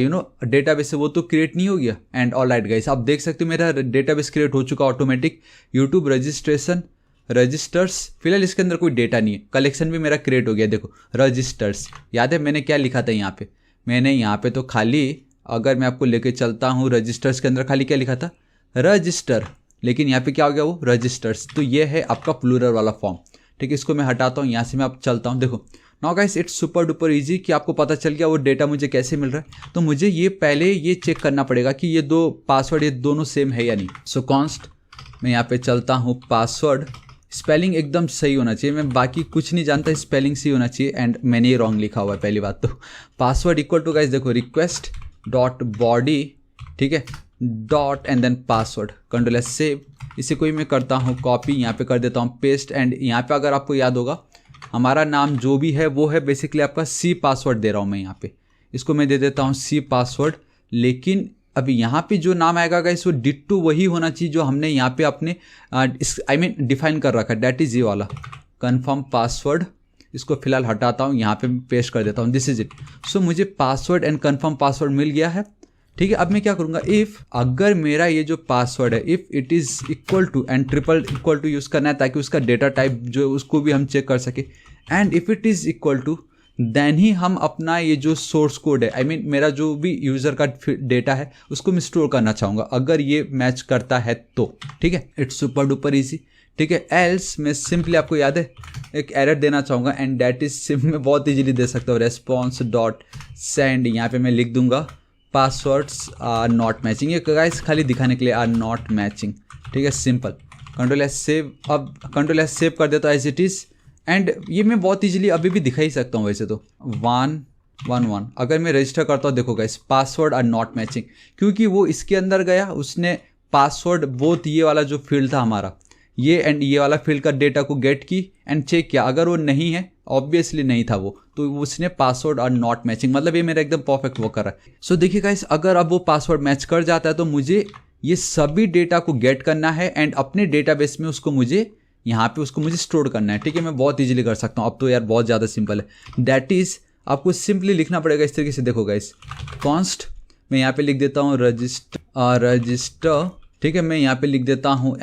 डेटाबेस है वो तो क्रिएट नहीं हो गया। एंड ऑल राइट गाइस, आप देख सकते हो मेरा डेटाबेस क्रिएट हो चुका ऑटोमेटिक। यूट्यूब रजिस्ट्रेशन रजिस्टर्स, फिलहाल इसके अंदर कोई डेटा नहीं है। कलेक्शन भी मेरा क्रिएट हो गया, देखो रजिस्टर्स। याद है मैंने क्या लिखा था यहाँ पे? मैंने यहाँ पे तो खाली, अगर मैं आपको लेके चलता हूँ रजिस्टर्स के अंदर, खाली क्या लिखा था? रजिस्टर। लेकिन यहाँ पे क्या हो गया? वो रजिस्टर्स। तो ये है आपका प्लूरल वाला फॉर्म, ठीक है? इसको मैं हटाता हूँ, यहाँ से मैं अब चलता हूँ। देखो now guys it's super duper easy कि आपको पता चल गया वो डेटा मुझे कैसे मिल रहा है। तो मुझे ये पहले ये चेक करना पड़ेगा कि ये दो पासवर्ड, ये दोनों सेम है या नहीं। सो कॉन्स्ट, मैं यहाँ पे चलता हूँ, पासवर्ड स्पेलिंग एकदम सही होना चाहिए, मैं बाकी कुछ नहीं जानता, स्पेलिंग सही होना चाहिए। एंड मैंने ये रॉन्ग लिखा हुआ है पहली बात तो। पासवर्ड इक्वल टू गाइस देखो रिक्वेस्ट डॉट बॉडी, ठीक है, dot and then password, control S save. इसे कोई मैं करता हूँ कॉपी, यहाँ पे कर देता हूँ पेस्ट। एंड यहाँ पे अगर आपको याद होगा हमारा नाम जो भी है वो है बेसिकली आपका सी पासवर्ड दे रहा हूँ मैं यहाँ पे, इसको मैं दे देता हूँ सी पासवर्ड। लेकिन अभी यहाँ पे जो नाम आएगा गाइस वो डिट्टो वही होना चाहिए जो हमने यहाँ पे अपने डिफाइन कर रखा है, डैट इज ये वाला कन्फर्म पासवर्ड। इसको फिलहाल हटाता हूँ, यहाँ पे पेस्ट कर देता हूँ, दिस इज इट। सो मुझे पासवर्ड एंड कन्फर्म पासवर्ड मिल गया है, ठीक है? अब मैं क्या करूँगा, इफ़ अगर मेरा ये जो पासवर्ड है if it is equal to and triple equal to use करना है ताकि उसका डेटा टाइप जो है उसको भी हम चेक कर सके। And if it is equal to then ही हम अपना ये जो सोर्स कोड है, आई मीन मेरा जो भी यूज़र का डेटा है उसको मैं स्टोर करना चाहूँगा, अगर ये मैच करता है तो, ठीक है? इट्स सुपर डुपर ईजी, ठीक है? एल्स मैं सिंपली, आपको याद है, एक एरर देना चाहूँगा एंड डैट इज मैं बहुत ईजिली दे सकता हूँ, रेस्पॉन्स डॉट सेंड। यहाँ पे मैं लिख दूंगा पासवर्ड्स आर नॉट मैचिंग, ये गाइस खाली दिखाने के लिए आर नॉट मैचिंग, ठीक है? Simple, control S save. अब कंट्रोल एस सेव कर देता हूँ एज इट इज़। एंड ये मैं बहुत इजीली अभी भी दिखा ही सकता हूँ वैसे तो 111। अगर मैं रजिस्टर करता हूँ, देखो guys password are not matching, क्योंकि वो इसके अंदर गया, उसने पासवर्ड बोथ ये वाला जो फील्ड था हमारा, ये एंड ये वाला फील्ड का डेटा को गेट की एंड चेक किया, अगर वो नहीं है, ऑब्वियसली नहीं था वो, तो उसने पासवर्ड आर नॉट मैचिंग, मतलब ये मेरा एकदम परफेक्ट वर्क कर रहा है। सो देखिए गाइस, अगर अब वो पासवर्ड मैच कर जाता है तो मुझे ये सभी डेटा को गेट करना है एंड अपने डेटाबेस में उसको मुझे यहाँ पे उसको मुझे स्टोर करना है, ठीक है? मैं बहुत इजीली कर सकता हूँ, अब तो यार बहुत ज़्यादा सिंपल है। दैट इज़ आपको सिंपली लिखना पड़ेगा इस तरीके से, देखो गाइस कॉन्स्ट, मैं यहाँ पे लिख देता हूँ रजिस्टर, ठीक है? मैं यहाँ पे लिख देता हूँ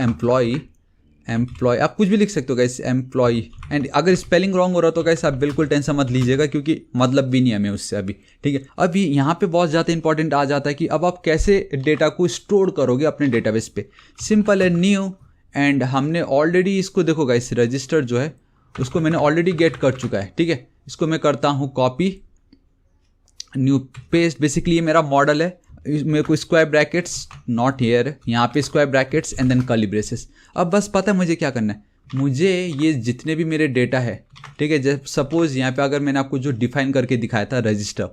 एम्प्लॉय, आप कुछ भी लिख सकते हो गाइस, एम्प्लॉय। एंड अगर स्पेलिंग रॉन्ग हो रहा तो गाइस आप बिल्कुल टेंशन मत लीजिएगा, क्योंकि मतलब भी नहीं है हमें उससे अभी, ठीक है? अभी यहाँ पे बहुत ज़्यादा इंपॉर्टेंट आ जाता है कि अब आप कैसे डेटा को स्टोर करोगे अपने डेटाबेस पे। सिंपल है, न्यू, एंड हमने ऑलरेडी इसको, देखो गाइस रजिस्टर जो है उसको मैंने ऑलरेडी गेट कर चुका है, ठीक है? इसको मैं करता हूँ कॉपी, न्यू, पेस्ट। बेसिकली ये मेरा मॉडल है, मेरे को स्क्वायर ब्रैकेट्स नॉट हियर, यहाँ पे square brackets and then curly braces. अब बस पता है मुझे क्या करना है, मुझे ये जितने भी मेरे डेटा है, ठीक है, जब सपोज यहाँ पे अगर मैंने आपको जो डिफाइन करके दिखाया था रजिस्टर,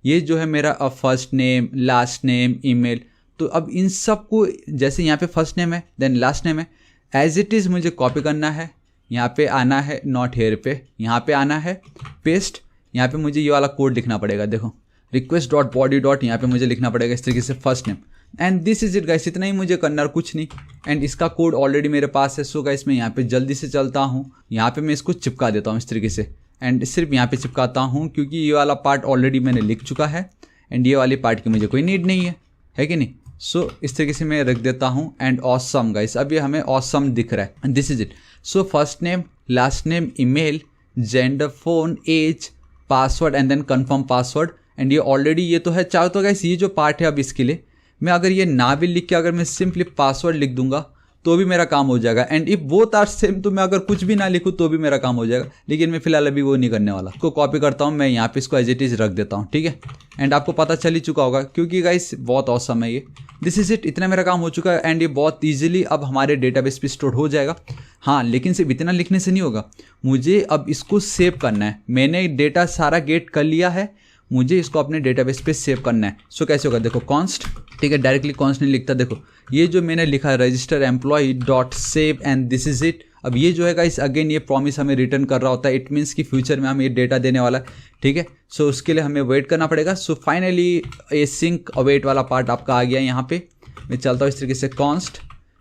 ये जो है मेरा अब first name, last name, email, तो अब इन सब को जैसे यहाँ पे फर्स्ट नेम है देन लास्ट नेम है, एज इट इज़ मुझे कॉपी करना है, यहाँ पे आना है नॉट हेयर पे, यहाँ पे आना है पेस्ट, यहाँ पे मुझे ये वाला कोड लिखना पड़ेगा, देखो रिक्वेस्ट डॉट बॉडी डॉट, यहाँ पे मुझे लिखना पड़ेगा इस तरीके से first name, and this is it guys. इतना ही मुझे करना और कुछ नहीं, एंड इसका कोड ऑलरेडी मेरे पास है। सो गाइस मैं यहाँ पे जल्दी से चलता हूँ, यहाँ पे मैं इसको चिपका देता हूँ इस तरीके से, एंड सिर्फ यहाँ पे चिपकाता हूँ क्योंकि ये वाला पार्ट ऑलरेडी मैंने लिख चुका है एंड ये वाली पार्ट की मुझे कोई नीड नहीं है कि नहीं? सो इस तरीके से मैं रख देता हूँ एंड ऑसम गाइस, अब ये हमें ऑसम दिख रहा है and this is it. So first name, last name, email, gender, phone, age, password and then confirm password, and ये ऑलरेडी ये तो है। चाहे तो गाइस ये जो पार्ट है अब इसके लिए मैं अगर ये ना भी लिख के अगर मैं सिंपली पासवर्ड लिख दूंगा तो भी मेरा काम हो जाएगा, and if both are same तो मैं अगर कुछ भी ना लिखूँ तो भी मेरा काम हो जाएगा, लेकिन मैं फिलहाल अभी वो नहीं करने वाला। इसको कॉपी करता हूँ मैं, यहाँ पे इसको एज इट इज रख देता हूँ, ठीक है? एंड आपको पता चल ही चुका होगा क्योंकि गाइस बहुत ऑसम है ये। दिस इज इट, इतना मेरा काम हो चुका है एंड ये बहुत ईजिली अब हमारे डेटाबेस पे स्टोर हो जाएगा। हाँ, लेकिन सिर्फ इतना लिखने से नहीं होगा, मुझे अब इसको सेव करना है। मैंने डेटा सारा गेट कर लिया है, मुझे इसको अपने डेटाबेस पे सेव करना है। सो कैसे होगा, देखो कॉन्स्ट, ठीक है, डायरेक्टली कॉन्स्ट नहीं लिखता। देखो ये जो मैंने लिखा है register employ dot save and this is it. अब ये जो है गाइस अगेन ये प्रॉमिस हमें रिटर्न कर रहा होता है, इट मीन्स कि फ्यूचर में हम ये डेटा देने वाला है, ठीक है। सो उसके लिए हमें वेट करना पड़ेगा। सो फाइनली ये सिंक अवेट वाला पार्ट आपका आ गया। यहाँ पे मैं चलता हूँ इस तरीके से कॉन्स्ट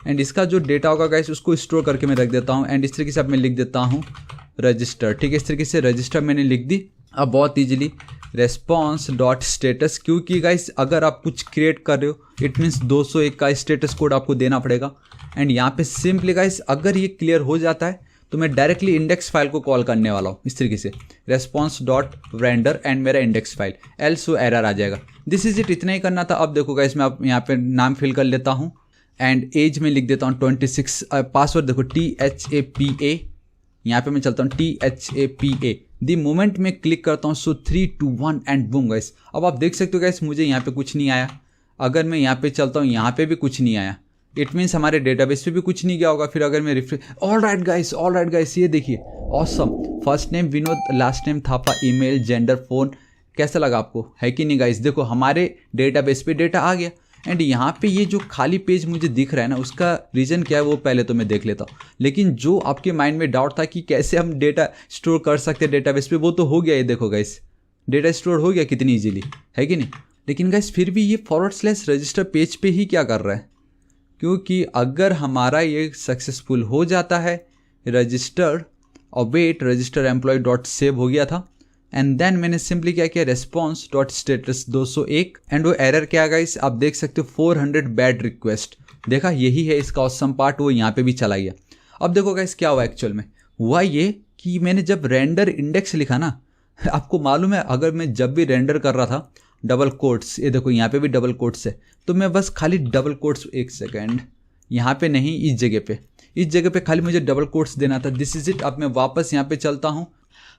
एंड इसका जो डेटा होगा गाइस उसको स्टोर करके मैं रख देता हूँ एंड इस तरीके से अब मैं लिख देता हूँ रजिस्टर, ठीक है। इस तरीके से रजिस्टर मैंने लिख दी। अब बहुत ईजिली रेस्पॉन्स डॉट स्टेटस, क्योंकि गाइस अगर आप कुछ क्रिएट कर रहे हो इट मीन्स 201 का स्टेटस कोड आपको देना पड़ेगा एंड यहाँ पे सिंपली गाइस अगर ये क्लियर हो जाता है तो मैं डायरेक्टली इंडेक्स फाइल को कॉल करने वाला हूँ इस तरीके से रेस्पॉन्स डॉट रेंडर एंड मेरा इंडेक्स फाइल, एल्स वो एरर आ जाएगा। दिस इज इट, इतना ही करना था। अब देखो गाइस मैं अब यहाँ पे नाम फिल कर लेता हूँ एंड एज में लिख देता हूँ 26। पासवर्ड देखो THAPA, यहाँ पे मैं चलता हूँ THAPA। दी मोमेंट में क्लिक करता हूँ सो 3 2 1 एंड बूम गाइस। अब आप देख सकते हो गाइस मुझे यहाँ पे कुछ नहीं आया। अगर मैं यहाँ पे चलता हूँ यहाँ पे भी कुछ नहीं आया, इट मीन्स हमारे डेटाबेस पे भी कुछ नहीं गया होगा। फिर अगर मैं रिफ्रेश, ऑल राइट गाइस ये देखिए awesome, first name Vinod, last name Thapa, email, gender, phone. कैसा लगा आपको, है कि नहीं गाइस। देखो हमारे डेटाबेस पे डेटा आ गया एंड यहाँ पे ये जो खाली पेज मुझे दिख रहा है ना उसका रीज़न क्या है वो पहले तो मैं देख लेता हूँ। लेकिन जो आपके माइंड में डाउट था कि कैसे हम डेटा स्टोर कर सकते हैं डेटाबेस पे, वो तो हो गया। ये देखो गाइस डेटा स्टोर हो गया कितनी इजीली, है कि नहीं। लेकिन गाइस फिर भी ये / रजिस्टर पेज पे ही क्या कर रहा है, क्योंकि अगर हमारा ये सक्सेसफुल हो जाता है रजिस्टर और wait register employ dot save हो गया था एंड देन मैंने सिंपली क्या किया रेस्पॉन्स डॉट स्टेटस 201 एंड वो एरर क्या है गाइस आप देख सकते हो 400 बैड रिक्वेस्ट। देखा, यही है इसका ऑसम पार्ट, वो यहाँ पे भी चला गया। अब देखो गाइस क्या हुआ एक्चुअल में, हुआ ये कि मैंने जब रेंडर इंडेक्स लिखा ना, आपको मालूम है अगर मैं जब भी रेंडर कर रहा था डबल कोट्स, ये देखो यहाँ पे भी डबल कोट्स है, तो मैं बस खाली डबल कोट्स, एक सेकेंड, यहाँ पे नहीं इस जगह पे खाली मुझे डबल कोट्स देना था। This is it. अब मैं वापस यहाँ पे चलता हूँ।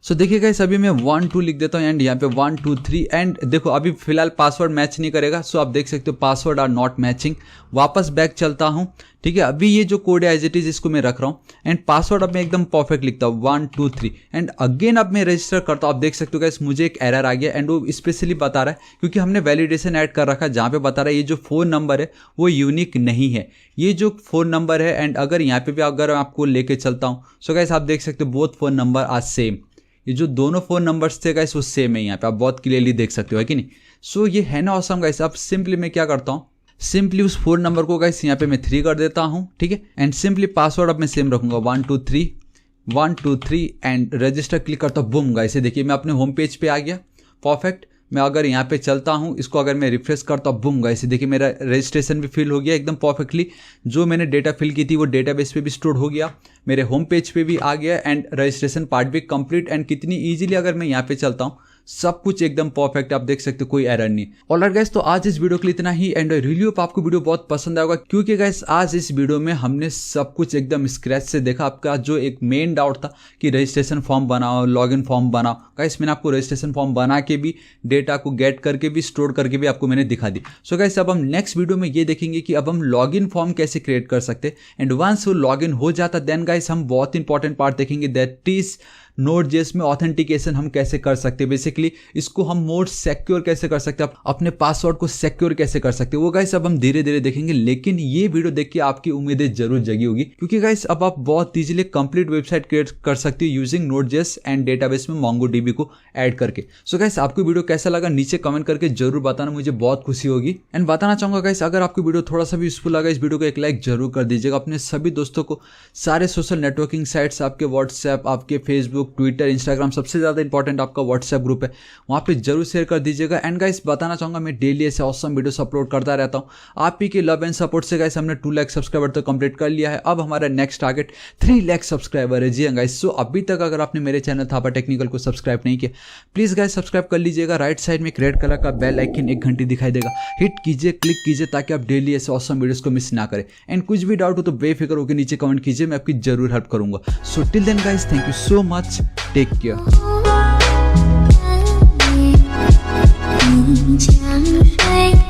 सो देखिए गाइस अभी मैं 1 2 लिख देता हूँ एंड यहाँ पे 1 2 3 एंड देखो अभी फिलहाल पासवर्ड मैच नहीं करेगा। सो आप देख सकते हो पासवर्ड आर नॉट मैचिंग। वापस बैक चलता हूँ, ठीक है। अभी ये जो कोड है एज इट इज इसको मैं रख रहा हूँ एंड पासवर्ड अब मैं एकदम परफेक्ट लिखता हूँ 1 2 3 एंड अगेन अब मैं रजिस्टर करता हूँ। आप देख सकते हो गाइस मुझे एक एरर आ गया एंड वो स्पेशली बता रहा है क्योंकि हमने वैलिडेशन ऐड कर रखा है जहाँ पे बता रहा है ये जो फ़ोन नंबर है वो यूनिक नहीं है, ये जो फ़ोन नंबर है। एंड अगर यहाँ पे भी अगर आपको लेके चलता हूँ सो गाइस आप देख सकते हो both phone number are same, ये जो दोनों फ़ोन नंबर्स थे गाइस वो सेम है, यहाँ पे आप बहुत क्लियरली देख सकते हो, है कि नहीं। सो ये है ना ऑसम गाइस। अब सिंपली मैं क्या करता हूँ, सिंपली उस फ़ोन नंबर को गाइस यहाँ पे मैं 3 कर देता हूँ, ठीक है। एंड सिंपली पासवर्ड अब मैं सेम रखूँगा 1 2 3 एंड रजिस्टर क्लिक करता हूँ, बूम गाइस। देखिए मैं अपने होम पेज पे आ गया, परफेक्ट। मैं अगर यहाँ पे चलता हूँ, इसको अगर मैं रिफ्रेश करता हूँ, बूम गाइस देखिए मेरा रजिस्ट्रेशन भी फिल हो गया एकदम परफेक्टली। जो मैंने डेटा फिल की थी वो डेटाबेस पे भी स्टोर हो गया, मेरे होम पेज पे भी आ गया एंड रजिस्ट्रेशन पार्ट भी कंप्लीट। एंड कितनी इजीली अगर मैं यहाँ पे चलता हूँ सब कुछ एकदम परफेक्ट, आप देख सकते हो कोई एरर नहीं। ऑलराइट गाइस, तो आज इस वीडियो के लिए इतना ही एंड आई रियली होप आपको वीडियो बहुत पसंद आएगा क्योंकि गाइस आज इस वीडियो में हमने सब कुछ एकदम स्क्रैच से देखा। आपका जो एक मेन डाउट था कि रजिस्ट्रेशन फॉर्म बनाओ, लॉगिन फॉर्म बनाओ, गाइस मैंने आपको रजिस्ट्रेशन फॉर्म बना के भी, डेटा को गेट करके भी, स्टोर करके भी आपको मैंने दिखा दी। सो गाइस अब हम नेक्स्ट वीडियो में ये देखेंगे कि अब हम लॉगिन फॉर्म कैसे क्रिएट कर सकते एंड वंस वो लॉगिन हो जाता देन गाइस हम बहुत इंपॉर्टेंट पार्ट देखेंगे, दैट इज Node.js में ऑथेंटिकेशन हम कैसे कर सकते हैं। बेसिकली इसको हम मोर सिक्योर कैसे कर सकते हैं, अपने पासवर्ड को सिक्योर कैसे कर सकते हैं, वो गाइस अब हम धीरे धीरे देखेंगे। लेकिन ये वीडियो देख के आपकी उम्मीदें जरूर जगी होगी क्योंकि गाइस अब आप बहुत इजीली कंप्लीट वेबसाइट क्रिएट कर सकते हो यूजिंग Node.js एंड डेटाबेस में MongoDB को ऐड करके। सो गाइस आपको वीडियो कैसा लगा नीचे कमेंट करके जरूर बताना, मुझे बहुत खुशी होगी। एंड बताना चाहूंगा गाइस अगर आपको वीडियो थोड़ा सा भी यूजफुल लगा इस वीडियो को एक लाइक जरूर कर दीजिएगा। अपने सभी दोस्तों को, सारे सोशल नेटवर्किंग साइट्स, आपके व्हाट्सएप, आपके फेसबुक, ट्विटर, इंस्टाग्राम, सबसे ज्यादा इंपॉर्टेंट आपका व्हाट्सएप ग्रुप है, वहां पे जरूर शेयर कर दीजिएगा। एंड गाइस बताना चाहूंगा मैं डेली ऐसे ऑसम वीडियोस अपलोड करता रहता हूं। आप ही के लव एंड सपोर्ट से गाइस हमने 2 लाख सब्सक्राइबर तो कंप्लीट कर लिया है। अब हमारा नेक्स्ट टारगेट 3 लाख सब्सक्राइबर है। जी हाँ गाइस, सो अभी तक अगर आपने मेरे चैनल थापा टेक्निकल को सब्सक्राइब नहीं किया प्लीज गाइस सब्सक्राइब कर लीजिएगा। राइट साइड में एक रेड कलर का बेल आइकन, एक घंटी दिखाई देगा, हिट कीजिए, क्लिक कीजिए ताकि आप डेली ऐसे ऑसम वीडियोस को मिस ना करें। एंड कुछ भी डाउट हो तो बेफिक्र होकर नीचे कमेंट कीजिए, मैं आपकी जरूर हेल्प करूंगा। So till then guys, thank you so much, take care. 江水。